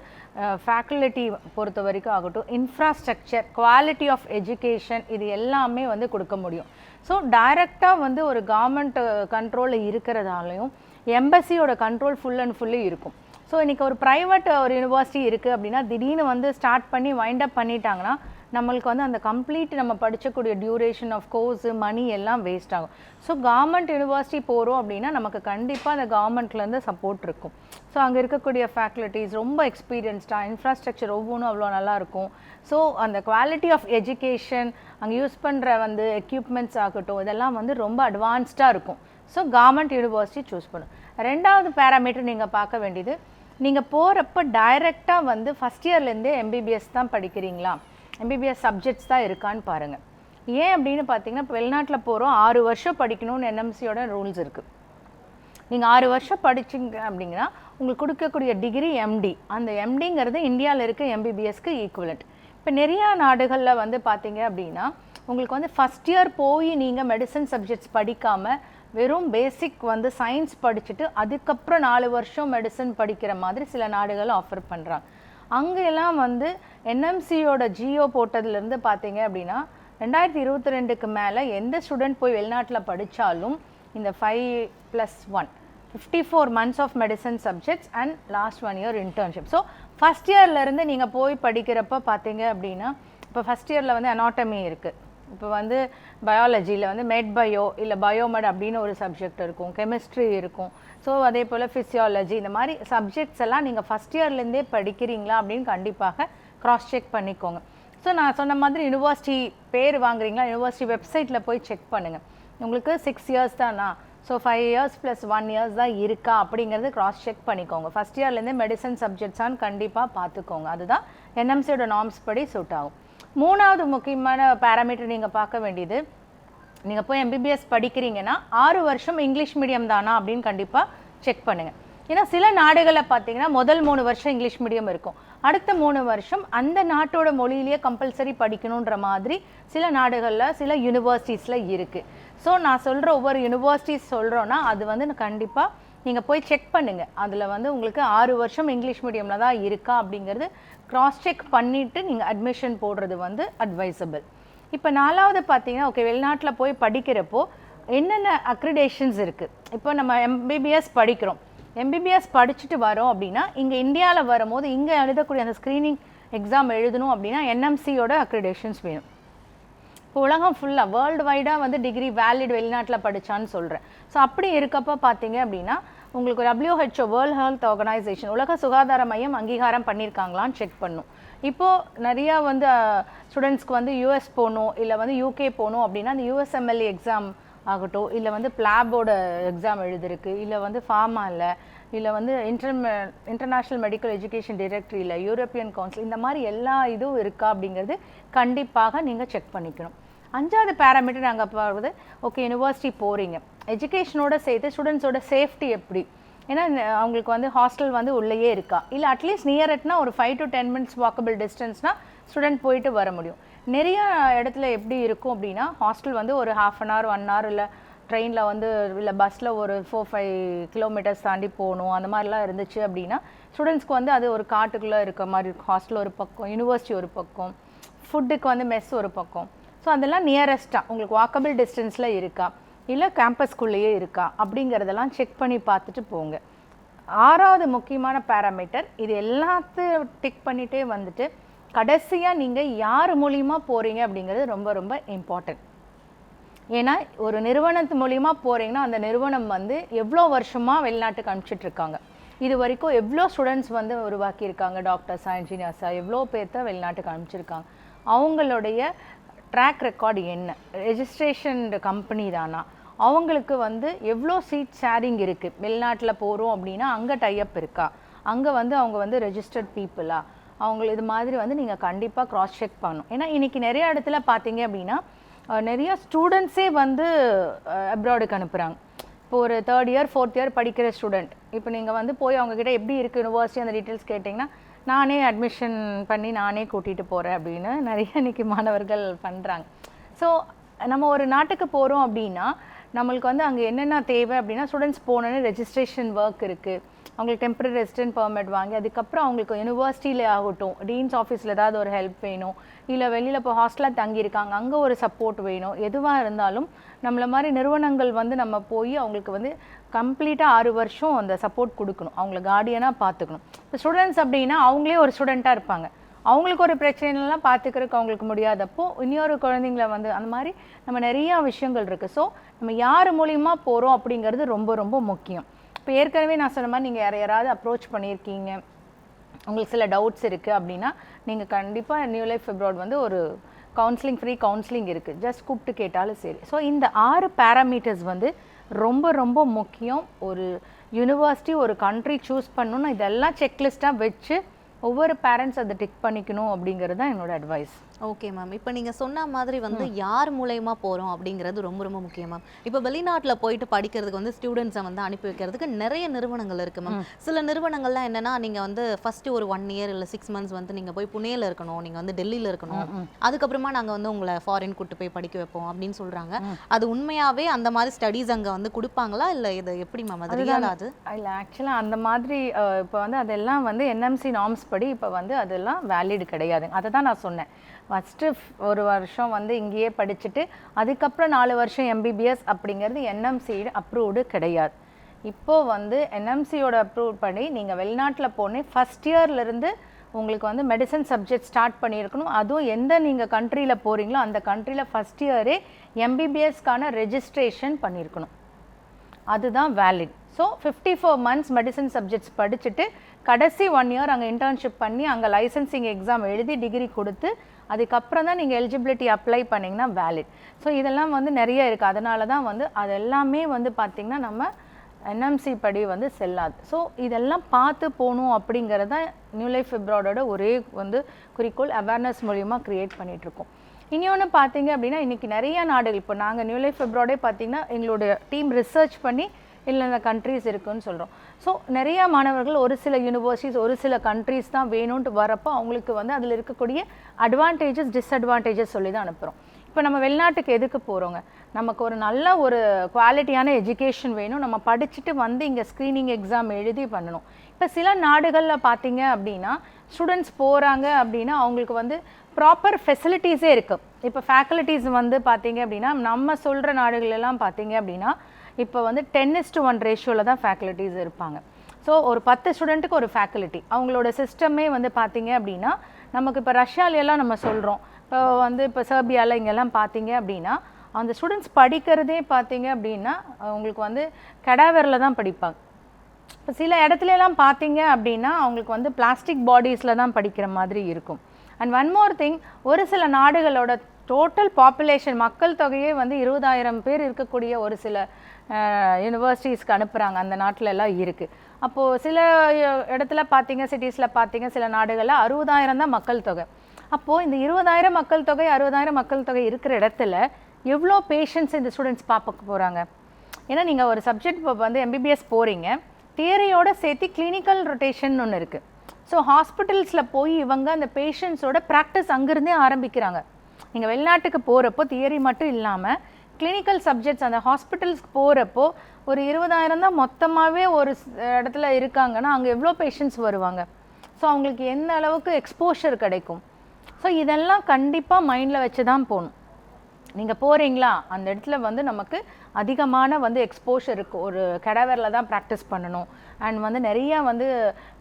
ஃபேக்கல்ட்டி பொறுத்த வரைக்கும் ஆகட்டும், இன்ஃப்ராஸ்ட்ரக்சர், குவாலிட்டி ஆஃப் எஜுகேஷன், இது எல்லாமே வந்து கொடுக்க முடியும். ஸோ டைரெக்டாக வந்து ஒரு கவர்மெண்ட் கண்ட்ரோலில் இருக்கிறதாலையும் எம்பசியோட கண்ட்ரோல் ஃபுல் அண்ட் ஃபுல்லி இருக்கும். ஸோ இன்றைக்கி ஒரு ப்ரைவேட் ஒரு யூனிவர்சிட்டி இருக்குது அப்படின்னா, திடீர்னு வந்து ஸ்டார்ட் பண்ணி வைண்ட் அப் பண்ணிட்டாங்கன்னா நம்மளுக்கு வந்து அந்த கம்ப்ளீட் நம்ம படிக்கக்கூடிய டியூரேஷன் ஆஃப் கோர்ஸு, மணி எல்லாம் வேஸ்ட் ஆகும். ஸோ கவர்மெண்ட் யூனிவர்சிட்டி போகிறோம் அப்படின்னா நமக்கு கண்டிப்பாக அந்த கவர்மெண்ட்லேருந்து சப்போர்ட் இருக்கும். ஸோ அங்கே இருக்கக்கூடிய ஃபேக்கல்ட்டிஸ் ரொம்ப எக்ஸ்பீரியன்ஸ்டாக, இன்ஃப்ராஸ்ட்ரக்சர் ஒவ்வொன்றும் அவ்வளோ நல்லாயிருக்கும். ஸோ அந்த குவாலிட்டி ஆஃப் எஜுகேஷன், அங்கே யூஸ் பண்ணுற வந்து எக்யூப்மெண்ட்ஸ் ஆகட்டும், இதெல்லாம் வந்து ரொம்ப அட்வான்ஸ்டாக இருக்கும். ஸோ கவர்மெண்ட் யூனிவர்சிட்டி சூஸ் பண்ணும். ரெண்டாவது பேராமீட்டர் நீங்கள் பார்க்க வேண்டியது, நீங்கள் போகிறப்ப டைரெக்டாக வந்து ஃபஸ்ட் இயர்லேருந்தே எம்பிபிஎஸ் தான் படிக்கிறீங்களா, எம்பிபிஎஸ் சப்ஜெக்ட்ஸ் தான் இருக்கான்னு பாருங்கள். ஏன் அப்படின்னு பார்த்தீங்கன்னா, இப்போ வெளிநாட்டில் போகிறோம் 6 வருஷம் படிக்கணும்னு என்எம்சியோட ரூல்ஸ் இருக்குது. நீங்கள் 6 வருஷம் படிச்சிங்க அப்படிங்கன்னா உங்களுக்கு கொடுக்கக்கூடிய டிகிரி எம்டி. அந்த எம்டிங்கிறது இந்தியாவில் இருக்க எம்பிபிஎஸ்க்கு ஈக்குவலண்ட். இப்போ நிறையா நாடுகளில் வந்து பார்த்தீங்க அப்படின்னா உங்களுக்கு வந்து ஃபஸ்ட் இயர் போய் நீங்கள் மெடிசன் சப்ஜெக்ட்ஸ் படிக்காமல் வெறும் பேசிக் வந்து சயின்ஸ் படிச்சுட்டு அதுக்கப்புறம் 4 வருஷம் மெடிசன் படிக்கிற மாதிரி சில நாடுகள் ஆஃபர் பண்ணுறாங்க. அங்கெல்லாம் வந்து என்எம்சியோட ஜியோ போட்டதுலேருந்து பார்த்தீங்க அப்படின்னா 2022க்கு மேலே எந்த ஸ்டூடெண்ட் போய் வெளிநாட்டில் படித்தாலும் இந்த 5+1 54 months of medicine subjects and last 1 year internship. So first இயர்லேருந்து நீங்கள் போய் படிக்கிறப்ப பார்த்தீங்க அப்படின்னா, இப்போ ஃபஸ்ட் இயரில் வந்து அனாட்டமி இருக்குது, இப்போ வந்து பயாலஜியில் வந்து மெட் பயோ இல்லை பயோமெட் அப்படின்னு ஒரு சப்ஜெக்ட் இருக்கும், கெமிஸ்ட்ரி இருக்கும். ஸோ அதே போல் ஃபிசியாலஜி, இந்த மாதிரி சப்ஜெக்ட்ஸ் எல்லாம் நீங்கள் ஃபஸ்ட் இயர்லேருந்தே படிக்கிறீங்களா அப்படின்னு கண்டிப்பாக க்ராஸ் செக் பண்ணிக்கோங்க. ஸோ நான் சொன்ன மாதிரி யூனிவர்சிட்டி பேர் வாங்குறீங்களா, யூனிவர்சிட்டி வெப்சைட்டில் போய் செக் பண்ணுங்கள். உங்களுக்கு 6 years தானா, ஸோ 5 years + 1 year தான் இருக்கா அப்படிங்கிறது க்ராஸ் செக் பண்ணிக்கோங்க. ஃபஸ்ட் இயர்லேருந்தே மெடிசன் சப்ஜெக்ட்ஸான்னு கண்டிப்பாக பார்த்துக்கோங்க. அதுதான் என்எம்சியோட நார்ம்ஸ் படி சூட் ஆகும். மூணாவது முக்கியமான பேராமீட்டர் நீங்கள் பார்க்க வேண்டியது, நீங்கள் போய் எம்பிபிஎஸ் படிக்கிறீங்கன்னா 6 வருஷம் இங்கிலீஷ் மீடியம் தானா அப்படின்னு கண்டிப்பாக செக் பண்ணுங்கள். ஏன்னா சில நாடுகளில் பார்த்தீங்கன்னா முதல் 3 வருஷம் இங்கிலீஷ் மீடியம் இருக்கும், அடுத்த 3 வருஷம் அந்த நாட்டோட மொழியிலேயே கம்பல்சரி படிக்கணுன்ற மாதிரி சில நாடுகளில் சில யூனிவர்சிட்டிஸில் இருக்குது. ஸோ நான் சொல்கிற ஒவ்வொரு யூனிவர்சிட்டிஸ் சொல்கிறோன்னா அது வந்து கண்டிப்பாக நீங்கள் போய் செக் பண்ணுங்கள். அதில் வந்து உங்களுக்கு 6 வருஷம் இங்கிலீஷ் மீடியமில் தான் இருக்கா அப்படிங்கிறது க்ராஸ் செக் பண்ணிவிட்டு நீங்கள் அட்மிஷன் போடுறது வந்து அட்வைசபிள். இப்போ நாலாவது பார்த்தீங்கன்னா, ஓகே வெளிநாட்டில் போய் படிக்கிறப்போ என்னென்ன அக்ரிடேஷன்ஸ் இருக்குது. இப்போ நம்ம எம்பிபிஎஸ் படிக்கிறோம், எம்பிபிஎஸ் படிச்சுட்டு வரோம் அப்படின்னா இங்கே இந்தியாவில் வரும்போது இங்கே எழுதக்கூடிய அந்த ஸ்க்ரீனிங் எக்ஸாம் எழுதணும் அப்படின்னா என்எம்சியோட அக்ரிடேஷன்ஸ் வேணும். இப்போ உலகம் ஃபுல்லாக வேர்ல்டு வைடாக வந்து டிகிரி வேலிட் வெளிநாட்டில் படித்தான்னு சொல்கிறேன். ஸோ அப்படி இருக்கப்போ பார்த்தீங்க அப்படின்னா உங்களுக்கு WHO வேர்ல்ட் ஹெல்த் ஆர்கனைசேஷன் உலக சுகாதார மையம் அங்கீகாரம் பண்ணியிருக்காங்களான்னு செக் பண்ணும். இப்போது நிறையா வந்து ஸ்டூடெண்ட்ஸ்க்கு வந்து US போகணும் இல்லை வந்து UK போகணும் அப்படின்னா அந்த USMLE எக்ஸாம் ஆகட்டும், இல்லை வந்து பிளாபோட எக்ஸாம் எழுதிருக்கு, இல்லை வந்து ஃபார்மாவில், இல்லை வந்து இன்டர்நேஷ்னல் மெடிக்கல் எஜுகேஷன் டைரக்டரியில், யூரோப்பியன் கவுன்சில், இந்த மாதிரி எல்லா இதுவும் இருக்கா அப்படிங்கிறது கண்டிப்பாக நீங்கள் செக் பண்ணிக்கணும். 5வது பேராமீட்டர் நாங்கள் பார்க்குறது, ஓகே யூனிவர்சிட்டி போகிறீங்க, எஜுகேஷனோட சேர்த்து ஸ்டூடெண்ட்ஸோட சேஃப்டி எப்படி, ஏன்னா அவங்களுக்கு வந்து ஹாஸ்டல் வந்து உள்ளேயே இருக்கா, இல்லை அட்லீஸ்ட் நியரட்னா ஒரு 5 to 10 minutes வாக்கபிள் டிஸ்டன்ஸ்னால் ஸ்டூடெண்ட் போயிட்டு வர முடியும். நிறைய இடத்துல எப்படி இருக்கும் அப்படின்னா ஹாஸ்டல் வந்து ஒரு 1/2 hour 1 hour இல்லை ட்ரெயினில் வந்து இல்லை பஸ்ஸில் ஒரு 4-5 kilometers தாண்டி போகணும், அந்த மாதிரிலாம் இருந்துச்சு அப்படின்னா ஸ்டூடெண்ட்ஸ்க்கு வந்து அது ஒரு காட்டுக்குள்ளே இருக்க மாதிரி இருக்கும். ஹாஸ்டல் ஒரு பக்கம், யூனிவர்சிட்டி ஒரு பக்கம், ஃபுட்டுக்கு வந்து மெஸ் ஒரு பக்கம். ஸோ அதெல்லாம் நியரஸ்ட்டாக உங்களுக்கு வாக்கபிள் டிஸ்டன்ஸில் இருக்கா, இல்லை கேம்பஸ்குள்ளேயே இருக்கா அப்படிங்கிறதெல்லாம் செக் பண்ணி பார்த்துட்டு போங்க. 6வது முக்கியமான பேராமீட்டர், இது எல்லாத்தையும் டிக் பண்ணிகிட்டே வந்துட்டு கடைசியாக நீங்கள் யார் மூலிமா போகிறீங்க அப்படிங்கிறது ரொம்ப ரொம்ப இம்பார்ட்டன்ட். ஏன்னா ஒரு நிறுவனத்து மூலிமா போகிறீங்கன்னா அந்த நிறுவனம் வந்து எவ்வளோ வருஷமாக வெளிநாட்டுக்கு அனுப்பிச்சிட்ருக்காங்க, இது வரைக்கும் எவ்வளோ ஸ்டூடெண்ட்ஸ் வந்து உருவாக்கியிருக்காங்க, டாக்டர்ஸாக இன்ஜினியர்ஸாக எவ்வளோ பேர்த்த வெளிநாட்டுக்கு அனுப்பிச்சிருக்காங்க, அவங்களுடைய ட்ராக் ரெக்கார்டு என்ன, ரெஜிஸ்ட்ரேஷன் கம்பெனி தானா, அவங்களுக்கு வந்து எவ்வளோ சீட் ஷேரிங் இருக்குது, வெளிநாட்டில் போகிறோம் அப்படின்னா அங்கே டைஅப் இருக்கா, அங்கே வந்து அவங்க வந்து ரெஜிஸ்டர்ட் பீப்புளா, அவங்க இது மாதிரி வந்து நீங்கள் கண்டிப்பாக க்ராஸ் செக் பண்ணணும். ஏன்னா இன்றைக்கி நிறைய இடத்துல பார்த்தீங்க அப்படின்னா நிறைய ஸ்டூடெண்ட்ஸே வந்து அப்ராடுக்கு அனுப்புகிறாங்க. இப்போ ஒரு 3rd year 4th year படிக்கிற ஸ்டூடெண்ட், இப்போ நீங்கள் வந்து போய் அவங்கக்கிட்ட எப்படி இருக்குது யூனிவர்சிட்டி அந்த டீட்டெயில்ஸ் கேட்டிங்கன்னா நானே அட்மிஷன் பண்ணி நானே கூட்டிகிட்டு போகிறேன் அப்படின்னு நிறைய இன்றைக்கி மாணவர்கள் பண்ணுறாங்க. ஸோ நம்ம ஒரு நாட்டுக்கு போகிறோம் அப்படின்னா நம்மளுக்கு வந்து அங்கே என்னென்ன தேவை அப்படின்னா ஸ்டூடெண்ட்ஸ் போனோன்னு ரெஜிஸ்ட்ரேஷன் ஒர்க் இருக்குது, அவங்களுக்கு டெம்பரரி ரெசிடென்ட் பெர்மிட் வாங்கி அதுக்கப்புறம் அவங்களுக்கு யூனிவர்சிட்டியில் ஆகட்டும் டீன்ஸ் ஆஃபீஸில் ஏதாவது ஒரு ஹெல்ப் வேணும், இல்லை வெளியில் இப்போ ஹாஸ்டலாக தங்கியிருக்காங்க அங்கே ஒரு சப்போர்ட் வேணும், எதுவாக இருந்தாலும் நம்மள மாதிரி நிறுவனங்கள் வந்து நம்ம போய் அவங்களுக்கு வந்து கம்ப்ளீட்டாக 6 வருஷம் அந்த சப்போர்ட் கொடுக்கணும், அவங்கள கார்டியனாக பார்த்துக்கணும். இப்போ ஸ்டூடெண்ட்ஸ் அப்படின்னா அவங்களே ஒரு ஸ்டூடெண்ட்டாக இருப்பாங்க, அவங்களுக்கு ஒரு பிரச்சனைலாம் பார்த்துக்கிறதுக்கு அவங்களுக்கு முடியாதப்போ இன்னொரு குழந்தைங்கள வந்து அந்த மாதிரி நம்ம நிறையா விஷயங்கள் இருக்குது. ஸோ நம்ம யார் மூலிமா போகிறோம் அப்படிங்கிறது ரொம்ப ரொம்ப முக்கியம். இப்போ ஏற்கனவே நான் சொன்ன மாதிரி நீங்கள் யாராவது அப்ரோச் பண்ணியிருக்கீங்க, உங்களுக்கு சில டவுட்ஸ் இருக்குது அப்படின்னா நீங்கள் கண்டிப்பாக நியூ லைஃப் அப்ராட் வந்து ஒரு கவுன்சிலிங், ஃப்ரீ கவுன்சிலிங் இருக்குது, ஜஸ்ட் கூப்பிட்டு கேட்டாலும் சரி. ஸோ இந்த 6 பேராமீட்டர்ஸ் வந்து ரொம்ப ரொம்ப முக்கியம். ஒரு யூனிவர்சிட்டி ஒரு கண்ட்ரி சூஸ் பண்ணணும்னா இதெல்லாம் செக்லிஸ்ட்டாக வச்சு ஒவ்வொரு பேரண்ட்ஸ் அதை டிக் பண்ணிக்கணும் அப்படிங்கிறது தான் என்னோட அட்வைஸ். ஓகே மேம், இப்போ நீங்கள் சொன்ன மாதிரி வந்து யார் மூலயமா போகிறோம் அப்படிங்கிறது ரொம்ப ரொம்ப முக்கியம் மேம். இப்போ வெளிநாட்டில் போயிட்டு படிக்கிறதுக்கு வந்து ஸ்டூடெண்ட்ஸை வந்து அனுப்பி வைக்கிறதுக்கு நிறைய நிறுவனங்கள் இருக்குது மேம். சில நிறுவனங்கள்லாம் என்னென்னா நீங்கள் வந்து ஃபஸ்ட்டு ஒரு 1 year இல்லை 6 months வந்து நீங்கள் போய் புனேயில் இருக்கணும், நீங்கள் வந்து டெல்லியில் இருக்கணும், அதுக்கப்புறமா நாங்கள் வந்து உங்களை ஃபாரின் கூட்டு போய் படிக்க வைப்போம் அப்படின்னு சொல்கிறாங்க. அது உண்மையாகவே அந்த மாதிரி ஸ்டடீஸ் அங்கே வந்து கொடுப்பாங்களா, இல்லை இது எப்படி மேம் அது ரியலா? அது இல்லை ஆக்சுவலாக அந்த மாதிரி இப்போ வந்து அதெல்லாம் வந்து என்எம்சி நார்ம்ஸ் படி இப்போ வந்து அதெல்லாம் வேலிட் கிடையாது. அதை தான் நான் சொன்னேன், ஃபஸ்ட்டு 1 வருஷம் வந்து இங்கேயே படிச்சுட்டு அதுக்கப்புறம் 4 வருஷம் MBBS அப்படிங்கிறது என்எம்சி அப்ரூவ்டு கிடையாது. இப்போது வந்து என்எம்சியோட அப்ரூவ் பண்ணி நீங்கள் வெளிநாட்டில் போனே ஃபஸ்ட் இயர்லேருந்து உங்களுக்கு வந்து மெடிசன் சப்ஜெக்ட் ஸ்டார்ட் பண்ணியிருக்கணும். அதுவும் எந்த நீங்கள் கண்ட்ரியில் போகிறீங்களோ அந்த கண்ட்ரியில் ஃபஸ்ட் இயரே MBBSக்கான ரெஜிஸ்ட்ரேஷன் பண்ணியிருக்கணும், அதுதான் valid. So 54 months medicine subjects படிச்சுட்டு கடைசி 1 year அங்கே இன்டர்ன்ஷிப் பண்ணி அங்கே லைசன்சிங் எக்ஸாம் எழுதி டிகிரி கொடுத்து அதுக்கப்புறம் தான் நீங்கள் எலிஜிபிலிட்டி அப்ளை பண்ணிங்கன்னா வேலிட். ஸோ இதெல்லாம் வந்து நிறைய இருக்குது, அதனால தான் வந்து அது எல்லாமே வந்து பார்த்திங்கன்னா நம்ம என்எம்சி படி வந்து செல்லாது. ஸோ இதெல்லாம் பார்த்து போகணும் அப்படிங்கிறத நியூ லைஃப் அப்ராடோட ஒரே வந்து குறிக்கோள், அவேர்னஸ் மூலிமா க்ரியேட் பண்ணிகிட்ருக்கோம். இன்னொன்று பார்த்தீங்க அப்படின்னா இன்றைக்கி நிறைய நாடுகள், இப்போ நாங்கள் நியூ லைஃப் அப்ராடே பார்த்திங்கன்னா எங்களோட டீம் ரிசர்ச் பண்ணி இல்லைன்னா கண்ட்ரீஸ் இருக்குதுன்னு சொல்கிறோம். ஸோ நிறையா மாணவர்கள் ஒரு சில யூனிவர்சிட்டிஸ் ஒரு சில கண்ட்ரீஸ் தான் வேணும்ன்ட்டு வரப்போ அவங்களுக்கு வந்து அதில் இருக்கக்கூடிய அட்வான்டேஜஸ் டிஸ்அட்வான்டேஜஸ் சொல்லி தான் அனுப்புகிறோம். இப்போ நம்ம வெளிநாட்டுக்கு எதுக்கு போகிறோங்க, நமக்கு ஒரு நல்ல ஒரு குவாலிட்டியான எஜுகேஷன் வேணும், நம்ம படிச்சுட்டு வந்து இங்கே ஸ்க்ரீனிங் எக்ஸாம் எழுதி பண்ணணும். இப்போ சில நாடுகளில் பார்த்தீங்க அப்படின்னா ஸ்டூடெண்ட்ஸ் போகிறாங்க அப்படின்னா அவங்களுக்கு வந்து ப்ராப்பர் ஃபெசிலிட்டிஸே இருக்குது. இப்போ ஃபேக்கல்ட்டிஸ் வந்து பார்த்தீங்க அப்படின்னா நம்ம சொல்கிற நாடுகளெல்லாம் பார்த்தீங்க அப்படின்னா இப்போ வந்து 10:1 ரேஷியோவில் தான் ஃபேக்கல்ட்டிஸ் இருப்பாங்க. ஸோ ஒரு 10 ஸ்டூடெண்ட்டுக்கு ஒரு ஃபேக்கல்ட்டி, அவங்களோட சிஸ்டமே வந்து பார்த்தீங்க அப்படின்னா நமக்கு இப்போ ரஷ்யாலெல்லாம் நம்ம சொல்கிறோம், இப்போ வந்து இப்போ சர்பியாவில் இங்கெல்லாம் பார்த்தீங்க அப்படின்னா அந்த ஸ்டூடெண்ட்ஸ் படிக்கிறதே பார்த்தீங்க அப்படின்னா அவங்களுக்கு வந்து கடாவரில் தான் படிப்பாங்க. இப்போ சில இடத்துலலாம் பார்த்தீங்க அப்படின்னா அவங்களுக்கு வந்து பிளாஸ்டிக் பாடிஸில் தான் படிக்கிற மாதிரி இருக்கும். அண்ட் ஒன் மோர் திங், ஒரு சில நாடுகளோட டோட்டல் பாப்புலேஷன் மக்கள் தொகையே வந்து 20,000 பேர் இருக்கக்கூடிய ஒரு சில யூனிவர்சிட்டிஸ்க்கு அனுப்புகிறாங்க, அந்த நாட்டில் எல்லாம் இருக்குது. அப்போது சில இடத்துல பார்த்தீங்க, சிட்டிஸில் பார்த்தீங்க, சில நாடுகளில் 60,000 தான் மக்கள் தொகை. அப்போது இந்த 20,000 மக்கள் தொகை 60,000 மக்கள் தொகை இருக்கிற இடத்துல எவ்வளோ பேஷண்ட்ஸ் இந்த ஸ்டூடெண்ட்ஸ் பார்க்க போகிறாங்க? ஏன்னா நீங்கள் ஒரு சப்ஜெக்ட் இப்போ வந்து MBBS போகிறீங்க, தியரியோடு சேர்த்து கிளினிக்கல் ரொட்டேஷன் ஒன்று இருக்குது. ஸோ ஹாஸ்பிட்டல்ஸில் போய் இவங்க அந்த பேஷண்ட்ஸோட ப்ராக்டிஸ் அங்கேருந்தே ஆரம்பிக்கிறாங்க. நீங்கள் வெளிநாட்டுக்கு போகிறப்போ தியரி மட்டும் இல்லாமல் கிளினிக்கல் சப்ஜெக்ட்ஸ் அந்த ஹாஸ்பிட்டல்ஸ்க்கு போகிறப்போ ஒரு 20,000 தான் மொத்தமாகவே ஒரு இடத்துல இருக்காங்கன்னா அங்கே எவ்வளோ பேஷண்ட்ஸ் வருவாங்க? ஸோ அவங்களுக்கு எந்த அளவுக்கு எக்ஸ்போஷர் கிடைக்கும்? ஸோ இதெல்லாம் கண்டிப்பாக மைண்டில் வச்சு தான் போகணும். நீங்கள் போகிறீங்களா அந்த இடத்துல வந்து நமக்கு அதிகமான வந்து எக்ஸ்போஷர் இருக்குது, ஒரு கடாவரில் தான் ப்ராக்டிஸ் பண்ணணும். அண்ட் வந்து நிறையா வந்து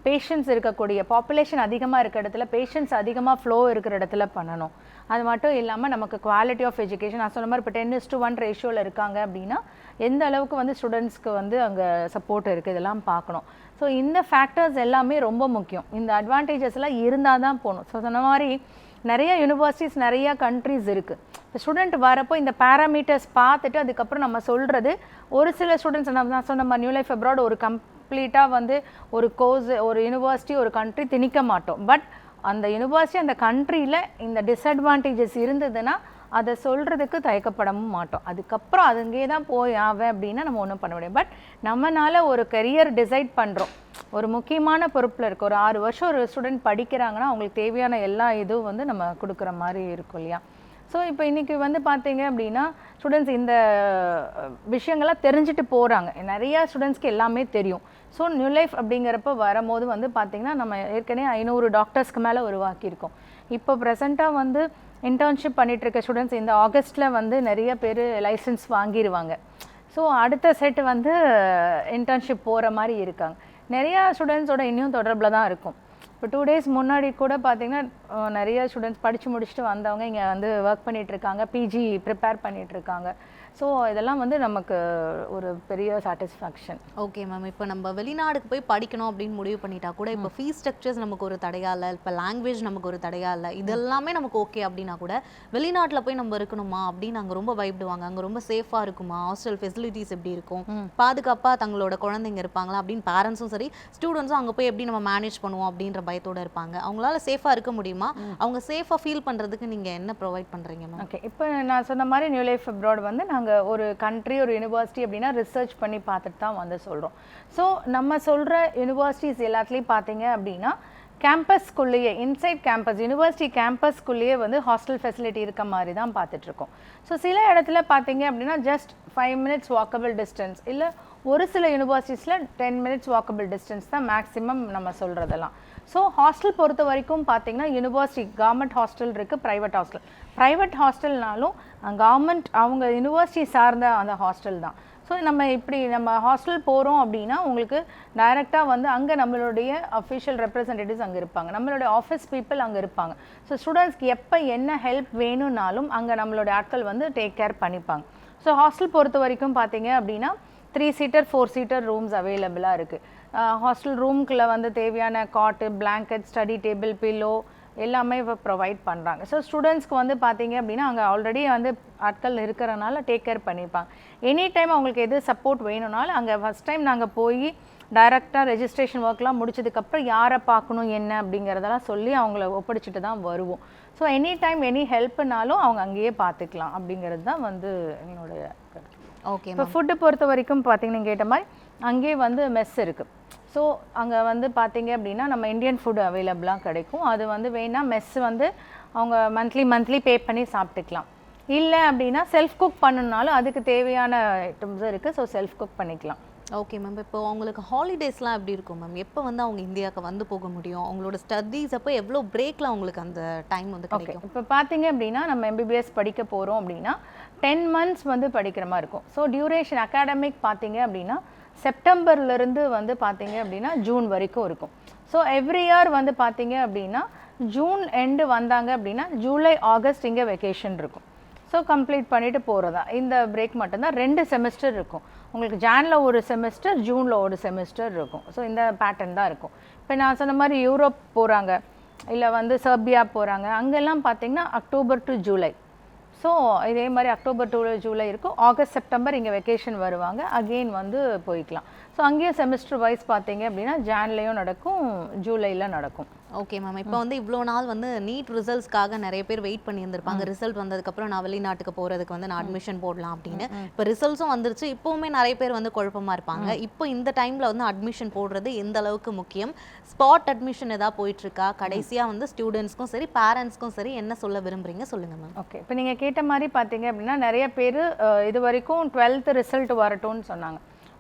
பேஷண்ட்ஸ் இருக்கக்கூடிய பாப்புலேஷன் அதிகமாக இருக்கிற இடத்துல, பேஷண்ட்ஸ் அதிகமாக ஃப்ளோ இருக்கிற இடத்துல பண்ணணும். அது மட்டும் இல்லாமல் நமக்கு குவாலிட்டி ஆஃப் எஜுகேஷன், நான் சொன்ன மாதிரி இப்போ 10:1 ரேஷியோவில் இருக்காங்க அப்படின்னா எந்த அளவுக்கு வந்து ஸ்டூடெண்ட்ஸ்க்கு வந்து அங்கே சப்போர்ட் இருக்குது, இதெல்லாம் பார்க்கணும். ஸோ இந்த ஃபேக்டர்ஸ் எல்லாமே ரொம்ப முக்கியம். இந்த அட்வான்டேஜஸ் எல்லாம் இருந்தால் தான் போகணும். ஸோ சொன்ன மாதிரி நிறைய யூனிவர்சிட்டிஸ் நிறையா கண்ட்ரிஸ் இருக்குது. இப்போ ஸ்டூடெண்ட் வரப்போ இந்த பேராமீட்டர்ஸ் பார்த்துட்டு அதுக்கப்புறம் நம்ம சொல்கிறது, ஒரு சில ஸ்டூடெண்ட்ஸ் நான் சொன்ன மாதிரி நியூ லைஃப் அப்ராட் ஒரு கம்ப்ளீட்டாக வந்து ஒரு கோர்ஸ், ஒரு யூனிவர்சிட்டி, ஒரு கண்ட்ரி திணிக்க மாட்டோம். பட் அந்த யூனிவர்சிட்டி அந்த கண்ட்ரியில் இந்த டிஸ்அட்வான்டேஜஸ் இருந்ததுன்னா அதை சொல்கிறதுக்கு தயக்கப்படவும் மாட்டோம். அதுக்கப்புறம் அது அங்கே தான் போய் ஆவேன் அப்படின்னா நம்ம ஒன்றும் பண்ண முடியாது. பட் நம்மளால் ஒரு கரியர் டிசைட் பண்ணுறோம், ஒரு முக்கியமான பொறுப்பில் இருக்க ஒரு 6 வருஷம் ஒரு ஸ்டூடெண்ட் படிக்கிறாங்கன்னா அவங்களுக்கு தேவையான எல்லா இதுவும் வந்து நம்ம கொடுக்குற மாதிரி இருக்கும் இல்லையா? ஸோ இப்போ இன்றைக்கி வந்து பார்த்தீங்க அப்படின்னா ஸ்டூடெண்ட்ஸ் இந்த விஷயங்கள்லாம் தெரிஞ்சுட்டு போகிறாங்க. நிறையா ஸ்டூடெண்ட்ஸ்க்கு எல்லாமே தெரியும். ஸோ நியூ லைஃப் அப்படிங்கிறப்ப வரும்போது வந்து பார்த்திங்கன்னா நம்ம ஏற்கனவே 500 டாக்டர்ஸ்க்கு மேலே உருவாக்கியிருக்கோம். இப்போ ப்ரெசண்ட்டாக வந்து இன்டர்ன்ஷிப் பண்ணிகிட்ருக்க ஸ்டூடெண்ட்ஸ் இந்த ஆகஸ்ட்டில் வந்து நிறைய பேர் லைசன்ஸ் வாங்கிடுவாங்க. ஸோ அடுத்த செட்டு வந்து இன்டர்ன்ஷிப் போகிற மாதிரி இருக்காங்க. நிறையா ஸ்டூடெண்ட்ஸோட இன்னும் தொடர்பில் தான் இருக்கும். இப்போ 2 days முன்னாடி கூட பார்த்திங்கன்னா நிறைய ஸ்டூடெண்ட்ஸ் படித்து முடிச்சுட்டு வந்தவங்க இங்கே வந்து ஒர்க் பண்ணிகிட்ருக்காங்க, பிஜி ப்ரிப்பேர் பண்ணிகிட்ருக்காங்க. ஸோ இதெல்லாம் வந்து நமக்கு ஒரு பெரிய சாட்டிஸ்ஃபேக்ஷன். ஓகே மேம், இப்போ நம்ம வெளிநாடுக்கு போய் படிக்கணும் அப்படின்னு முடிவு பண்ணிட்டா கூட இப்போ ஃபீஸ் ஸ்ட்ரக்சர்ஸ் நமக்கு ஒரு தடையா இல்லை, இப்போ லாங்குவேஜ் நமக்கு ஒரு தடையா இல்லை, இதெல்லாமே நமக்கு ஓகே அப்படின்னா கூட வெளிநாட்டில் போய் நம்ம இருக்கணுமா அப்படின்னு அங்கே ரொம்ப பயப்படுவாங்க. அங்கே ரொம்ப சேஃபாக இருக்குமா, ஹாஸ்டல் ஃபெசிலிட்டிஸ் எப்படி இருக்கும், பாதுகாப்பாக தங்களோட குழந்தைங்க இருப்பாங்களா அப்படின்னு பேரண்ட்ஸும் சரி ஸ்டூடெண்ட்ஸும் அங்கே போய் எப்படி நம்ம மேனேஜ் பண்ணுவோம் அப்படின்ற பயத்தோடு இருப்பாங்க. அவங்களால சேஃபாக இருக்க முடியுமா? அவங்க சேஃபாக ஃபீல் பண்ணுறதுக்கு நீங்கள் என்ன ப்ரொவைட் பண்ணுறீங்க மேம்? ஓகே, இப்போ நான் சொன்ன மாதிரி நியூ லைஃப் அப்ராட் வந்து நாங்கள் ஒரு கண்ட்ரி, ஒரு யூனிவர்சிட்டி அப்படின்னா ரிசர்ச் பண்ணி பார்த்துட்டு தான் வந்து சொல்கிறோம். ஸோ நம்ம சொல்கிற யூனிவர்சிட்டிஸ் எல்லாத்துலேயும் பார்த்தீங்க அப்படின்னா கேம்பஸ்க்குள்ளேயே, இன்சைட் கேம்பஸ், யூனிவர்சிட்டி கேம்பஸ்க்குள்ளேயே வந்து ஹாஸ்டல் ஃபெசிலிட்டி இருக்க மாதிரி தான் பார்த்துட்ருக்கோம். ஸோ சில இடத்துல பார்த்தீங்க அப்படின்னா ஜஸ்ட் 5 minutes வாக்கபிள் டிஸ்டன்ஸ், இல்லை ஒரு சில யூனிவர்சிட்டிஸில் 10 minutes வாக்கபிள் டிஸ்டன்ஸ் தான் மேக்ஸிமம் நம்ம சொல்கிறதெல்லாம். ஸோ ஹாஸ்டல் பொறுத்த வரைக்கும் பார்த்தீங்கன்னா யூனிவர்சிட்டி கவர்மெண்ட் ஹாஸ்டல் இருக்குது, ப்ரைவேட் ஹாஸ்டல். ப்ரைவேட் ஹாஸ்டல்னாலும் கவர்மெண்ட் அவங்க யூனிவர்சிட்டி சார்ந்த அந்த ஹாஸ்டல் தான். ஸோ நம்ம இப்படி நம்ம ஹாஸ்டல் போகிறோம் அப்படின்னா உங்களுக்கு டைரெக்டாக வந்து அங்கே நம்மளுடைய அஃபிஷியல் ரெப்ரசன்டேட்டிவ்ஸ் அங்கே இருப்பாங்க, நம்மளுடைய ஆஃபீஸ் பீப்புள் அங்கே இருப்பாங்க. ஸோ ஸ்டூடெண்ட்ஸ்க்கு எப்போ என்ன ஹெல்ப் வேணும்னாலும் அங்கே நம்மளுடைய ஆட்கள் வந்து டேக் கேர் பண்ணிப்பாங்க. ஸோ ஹாஸ்டல் பொறுத்த வரைக்கும் பார்த்தீங்க அப்படின்னா 3 seater 4 seater ரூம்ஸ் அவைலபிளாக இருக்குது. ஹாஸ்டல் ரூம்குள்ளே வந்து தேவையான காட்டு, பிளாங்கெட், ஸ்டடி டேபிள், பில்லோ எல்லாமே இப்போ ப்ரொவைட் பண்ணுறாங்க. ஸோ ஸ்டூடெண்ட்ஸ்க்கு வந்து பார்த்தீங்க அப்படின்னா அங்கே ஆல்ரெடி வந்து ஆட்கள் இருக்கிறனால டேக் கேர் பண்ணிப்பாங்க. எனி டைம் அவங்களுக்கு எது சப்போர்ட் வேணும்னாலும் அங்கே ஃபஸ்ட் டைம் நாங்கள் போய் டைரெக்டாக ரெஜிஸ்ட்ரேஷன் ஒர்க்லாம் முடிச்சதுக்கப்புறம் யாரை பார்க்கணும் என்ன அப்படிங்கிறதெல்லாம் சொல்லி அவங்கள ஒப்படைச்சிட்டு தான் வருவோம். ஸோ எனி டைம் எனி ஹெல்ப்னாலும் அவங்க அங்கேயே பார்த்துக்கலாம் அப்படிங்கிறது தான் வந்து என்னுடைய கருத்து. ஓகே, இப்போ ஃபுட்டு பொறுத்த வரைக்கும் பார்த்தீங்கன்னா கேட்ட மாதிரி அங்கேயே வந்து மெஸ் இருக்குது. ஸோ அங்கே வந்து பார்த்தீங்க அப்படின்னா நம்ம இந்தியன் ஃபுட் அவைலபிளாக கிடைக்கும். அது வந்து வேணால் மெஸ் வந்து அவங்க மந்த்லி பே பண்ணி சாப்பிட்டுக்கலாம். இல்லை அப்படின்னா செல்ஃப் குக் பண்ணணுனாலும் அதுக்கு தேவையான ஐட்டம்ஸ் இருக்குது. ஸோ செல்ஃப் குக் பண்ணிக்கலாம். ஓகே மேம், இப்போ அவங்களுக்கு ஹாலிடேஸ்லாம் எப்படி இருக்கும் மேம்? எப்போ வந்து அவங்க இந்தியாவுக்கு வந்து போக முடியும்? அவங்களோட ஸ்டடீஸ் அப்போ எவ்வளோ பிரேக்கில் அவங்களுக்கு அந்த டைம் வந்து கிடைக்கும்? இப்போ பார்த்தீங்க அப்படின்னா நம்ம MBBS படிக்க போகிறோம் அப்படின்னா 10 months வந்து படிக்கிற மாதிரி இருக்கும். ஸோ டியூரேஷன் அகாடமிக் பார்த்தீங்க அப்படின்னா செப்டம்பர்லேருந்து வந்து பார்த்தீங்க அப்படின்னா ஜூன் வரைக்கும் இருக்கும். ஸோ எவ்ரி இயர் வந்து பார்த்தீங்க அப்படின்னா ஜூன் எண்டு வந்தாங்க அப்படின்னா ஜூலை ஆகஸ்ட் இங்கே வெக்கேஷன் இருக்கும். ஸோ கம்ப்ளீட் பண்ணிவிட்டு போகிறதா. இந்த பிரேக் மட்டும்தான். 2 செமஸ்டர் இருக்கும் உங்களுக்கு. ஜானில் ஒரு செமஸ்டர், ஜூனில் ஒரு செமஸ்டர் இருக்கும். ஸோ இந்த பேட்டர்ன் தான் இருக்கும். இப்போ நான் சொன்ன மாதிரி யூரோப் போகிறாங்க, இல்லை வந்து சர்பியா போகிறாங்க, அங்கெல்லாம் பார்த்திங்கன்னா அக்டோபர் டு ஜூலை. ஸோ இதே மாதிரி அக்டோபர் டு ஜூலை இருக்கும். ஆகஸ்ட் செப்டம்பர் இங்கே வெக்கேஷன் வருவாங்க, அகெயின் வந்து போய்க்கலாம். ஸோ அங்கேயும் செமஸ்டர் வைஸ் பார்த்தீங்க அப்படின்னா ஜான்லேயும் நடக்கும், ஜூலையில் நடக்கும். Okay ma'am. இப்போ வந்து இவ்வளோ நாள் வந்து நீட் ரிசல்ட்ஸ்க்காக நிறைய பேர் வெயிட் பண்ணியிருந்திருப்பாங்க. ரிசல்ட் வந்ததுக்கப்புறம் நான் வெளிநாட்டுக்கு போகிறதுக்கு வந்து நான் அட்மிஷன் போடலாம் அப்படின்னு. இப்போ ரிசல்ட்ஸும் வந்துருச்சு. இப்போவுமே நிறைய பேர் வந்து குழப்பமாக இருப்பாங்க. இப்போ இந்த டைமில் வந்து அட்மிஷன் போடுறது எந்த அளவுக்கு முக்கியம்? ஸ்பாட் அட்மிஷன் எதாவது போயிட்டுருக்கா? கடைசியாக வந்து ஸ்டூடெண்ட்ஸ்க்கும் சரி பேரண்ட்ஸ்க்கும் சரி என்ன சொல்ல விரும்புகிறீங்க சொல்லுங்கள் மேம். ஓகே, இப்போ நீங்கள் கேட்ட மாதிரி பார்த்தீங்க அப்படின்னா நிறைய பேர் இது வரைக்கும் 12th ரிசல்ட் வரட்டும்னு சொன்னாங்க.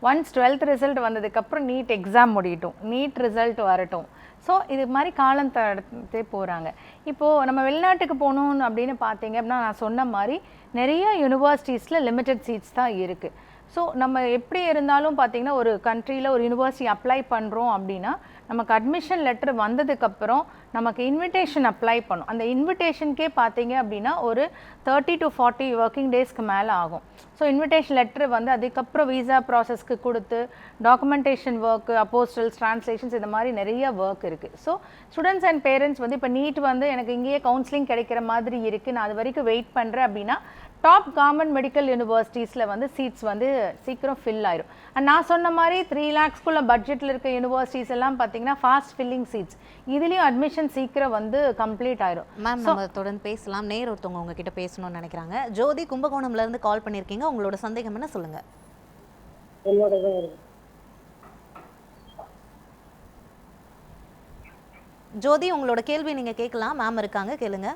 ஒன்ஸ் 12th ரிசல்ட் வந்ததுக்கப்புறம் நீட் எக்ஸாம் முடியட்டும், நீட் ரிசல்ட் வரட்டும். ஸோ இது மாதிரி காலம் தடுத்தே போகிறாங்க. இப்போது நம்ம வெளிநாட்டுக்கு போகணும் அப்படின்னு பார்த்தீங்க அப்படின்னா நான் சொன்ன மாதிரி நிறைய யூனிவர்சிட்டிஸில் லிமிட்டட் சீட்ஸ் தான் இருக்குது. ஸோ நம்ம எப்படி இருந்தாலும் பார்த்திங்கன்னா ஒரு கண்ட்ரியில் ஒரு யூனிவர்சிட்டி அப்ளை பண்ணுறோம் அப்படின்னா நமக்கு அட்மிஷன் லெட்டர் வந்ததுக்கப்புறம் நமக்கு இன்விடேஷன் அப்ளை பண்ணும். அந்த இன்விடேஷனுக்கே பார்த்தீங்க அப்படின்னா ஒரு 30 to 40 ஒர்க்கிங் டேஸ்க்கு மேலே ஆகும். ஸோ இன்விடேஷன் லெட்டர் வந்து அதுக்கப்புறம் வீசா ப்ராசஸ்க்கு கொடுத்து டாக்குமெண்டேஷன் ஒர்க்கு, அப்போஸ்டல்ஸ், ட்ரான்ஸ்லேஷன்ஸ், இந்த மாதிரி நிறைய ஒர்க் இருக்குது. ஸோ ஸ்டூடெண்ட்ஸ் அண்ட் பேரண்ட்ஸ் வந்து இப்போ நீட் வந்து எனக்கு இங்கேயே கவுன்சிலிங் கிடைக்கிற மாதிரி இருக்குது, நான் அது வரைக்கும் வெயிட் பண்ணுறேன் அப்படின்னா டாப் கவர்மெண்ட் மெடிக்கல் யூனிவர்சிட்டிஸில் வந்து சீட்ஸ் வந்து சீக்கிரம் ஃபில் ஆயிரும். அண்ட் நான் சொன்ன மாதிரி 3 lakhsக்குள்ள பட்ஜெட்டில் இருக்க யூனிவர்சிட்டிஸ் எல்லாம் பார்த்தீங்கன்னா ஃபாஸ்ட் ஃபில்லிங் சீட்ஸ், இதுலேயும் அட்மிஷன் சீக்கிரம் வந்து கம்ப்ளீட் ஆயிரும். மேம் நம்ம தொடர்ந்து பேசலாம். நேர் ஒருத்தவங்க உங்ககிட்ட பேசணும்னு நினைக்கிறாங்க. ஜோதி கும்பகோணம்லேருந்து கால் பண்ணியிருக்கீங்க. உங்களோட சந்தேகம் என்ன சொல்லுங்கள். ஜோதி உங்களோட கேள்வி நீங்கள் கேட்கலாம். மேம் இருக்காங்க, கேளுங்க.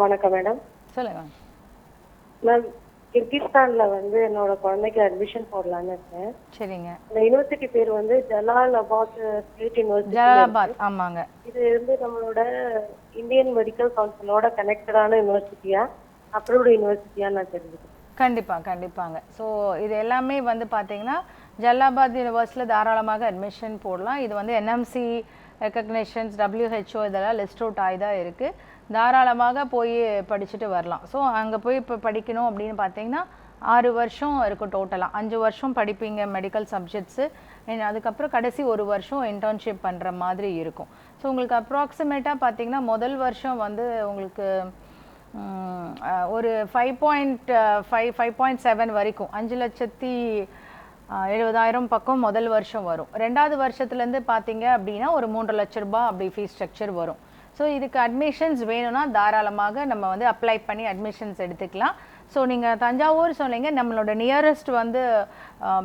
வணக்கம் மேடம். சொல்லுங்க மேம், கிர்கிஸ்தான்ல வந்து என்னோட குழந்தைக்கு அட்மிஷன் போடலான்னு இருக்கேன். சரிங்க. இந்த யூனிவர்சிட்டி பேர் வந்து ஜலாலாபாத் ஸ்டேட் யூனிவர்சிட்டி. ஜலாலாபாத், ஆமாங்க. இது வந்து நம்மளோட இந்தியன் மெடிக்கல் கவுன்சிலோட கனெக்டடான யூனிவர்சிட்டியா, அப்ரூவ்டு யூனிவர்சிட்டியா நான் தெரிஞ்சுக்கிறேன். கண்டிப்பாங்க. ஸோ இது எல்லாமே வந்து பார்த்தீங்கன்னா ஜலாலாபாத் யூனிவர்சிட்டியில் தாராளமாக அட்மிஷன் போடலாம். இது வந்து NMC ரெக்கக்னேஷன்ஸ், WHO இதெல்லாம் லிஸ்ட் அவுட் ஆகி தான் இருக்குது. தாராளமாக போய் படிச்சுட்டு வரலாம். ஸோ அங்கே போய் இப்போ படிக்கணும் அப்படின்னு பார்த்தீங்கன்னா 6 வருஷம் இருக்கும் டோட்டலாக. 5 வருஷம் படிப்பீங்க மெடிக்கல் சப்ஜெக்ட்ஸு, அதுக்கப்புறம் கடைசி 1 வருஷம் இன்டர்ன்ஷிப் பண்ணுற மாதிரி இருக்கும். ஸோ உங்களுக்கு அப்ராக்சிமேட்டாக பார்த்தீங்கன்னா முதல் வருஷம் வந்து உங்களுக்கு ஒரு 5.7 வரைக்கும் 5,70,000 பக்கம் முதல் வருஷம் வரும். 2வது வருஷத்துலேருந்து பார்த்தீங்க அப்படின்னா ஒரு 3 லட்ச ரூபாய் அப்படி ஃபீஸ் ஸ்ட்ரக்சர் வரும். ஸோ இதுக்கு அட்மிஷன்ஸ் வேணும்னா தாராளமாக நம்ம வந்து அப்ளை பண்ணி அட்மிஷன்ஸ் எடுத்துக்கலாம். ஸோ நீங்கள் தஞ்சாவூர் சொன்னீங்க, நம்மளோட நியரஸ்ட் வந்து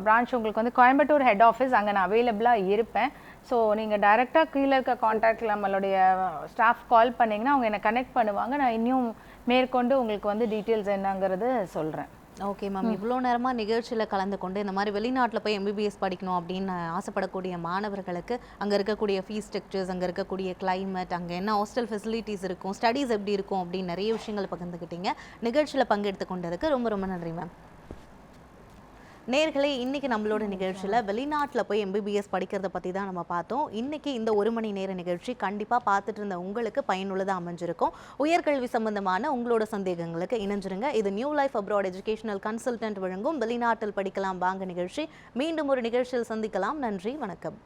பிரான்ச் உங்களுக்கு வந்து கோயம்புத்தூர் ஹெட் ஆஃபீஸ், அங்கே நான் அவைலபிளாக இருப்பேன். ஸோ நீங்கள் டைரெக்டாக கீழே இருக்க காண்டாக்டில் நம்மளுடைய ஸ்டாஃப் கால் பண்ணிங்கன்னா அவங்க என்னை கனெக்ட் பண்ணுவாங்க. நான் இன்னும் மேற்கொண்டு உங்களுக்கு வந்து டீட்டெயில்ஸ் என்னங்கிறது சொல்கிறேன். ஓகே மேம், இவ்வளோ நேரமாக நிகழ்ச்சியில் கலந்து கொண்டு இந்த மாதிரி வெளிநாட்டில் போய் MBBS படிக்கணும் அப்படின்னு ஆசைப்படக்கூடிய மாணவர்களுக்கு அங்கே இருக்கக்கூடிய ஃபீஸ் ஸ்ட்ரக்சர்ஸ், அங்கே இருக்கக்கூடிய கிளைமேட், அங்கே என்ன ஹாஸ்டல் ஃபெசிலிட்டிஸ் இருக்கும், ஸ்டடீஸ் எப்படி இருக்கும் அப்படின்னு நிறைய விஷயங்கள் பகிர்ந்துக்கிட்டீங்க. நிகழ்ச்சியில் பங்கெடுத்து கொண்டதுக்கு ரொம்ப ரொம்ப நன்றி மேம். நேர்களே, இன்றைக்கி நம்மளோட நிகழ்ச்சியில் வெளிநாட்டில் போய் MBBS படிக்கிறத பற்றி தான் நம்ம பார்த்தோம். இன்றைக்கி இந்த 1 மணி நேர நிகழ்ச்சி கண்டிப்பாக பார்த்துட்டு இருந்த உங்களுக்கு பயனுள்ளதாக அமைஞ்சிருக்கும். உயர்கல்வி சம்பந்தமான உங்களோட சந்தேகங்களுக்கு இணைஞ்சிருங்க. இது new life abroad educational consultant வழங்கும் வெளிநாட்டில் படிக்கலாம் வாங்க நிகழ்ச்சி. மீண்டும் ஒரு நிகழ்ச்சியில் சந்திக்கலாம். நன்றி, வணக்கம்.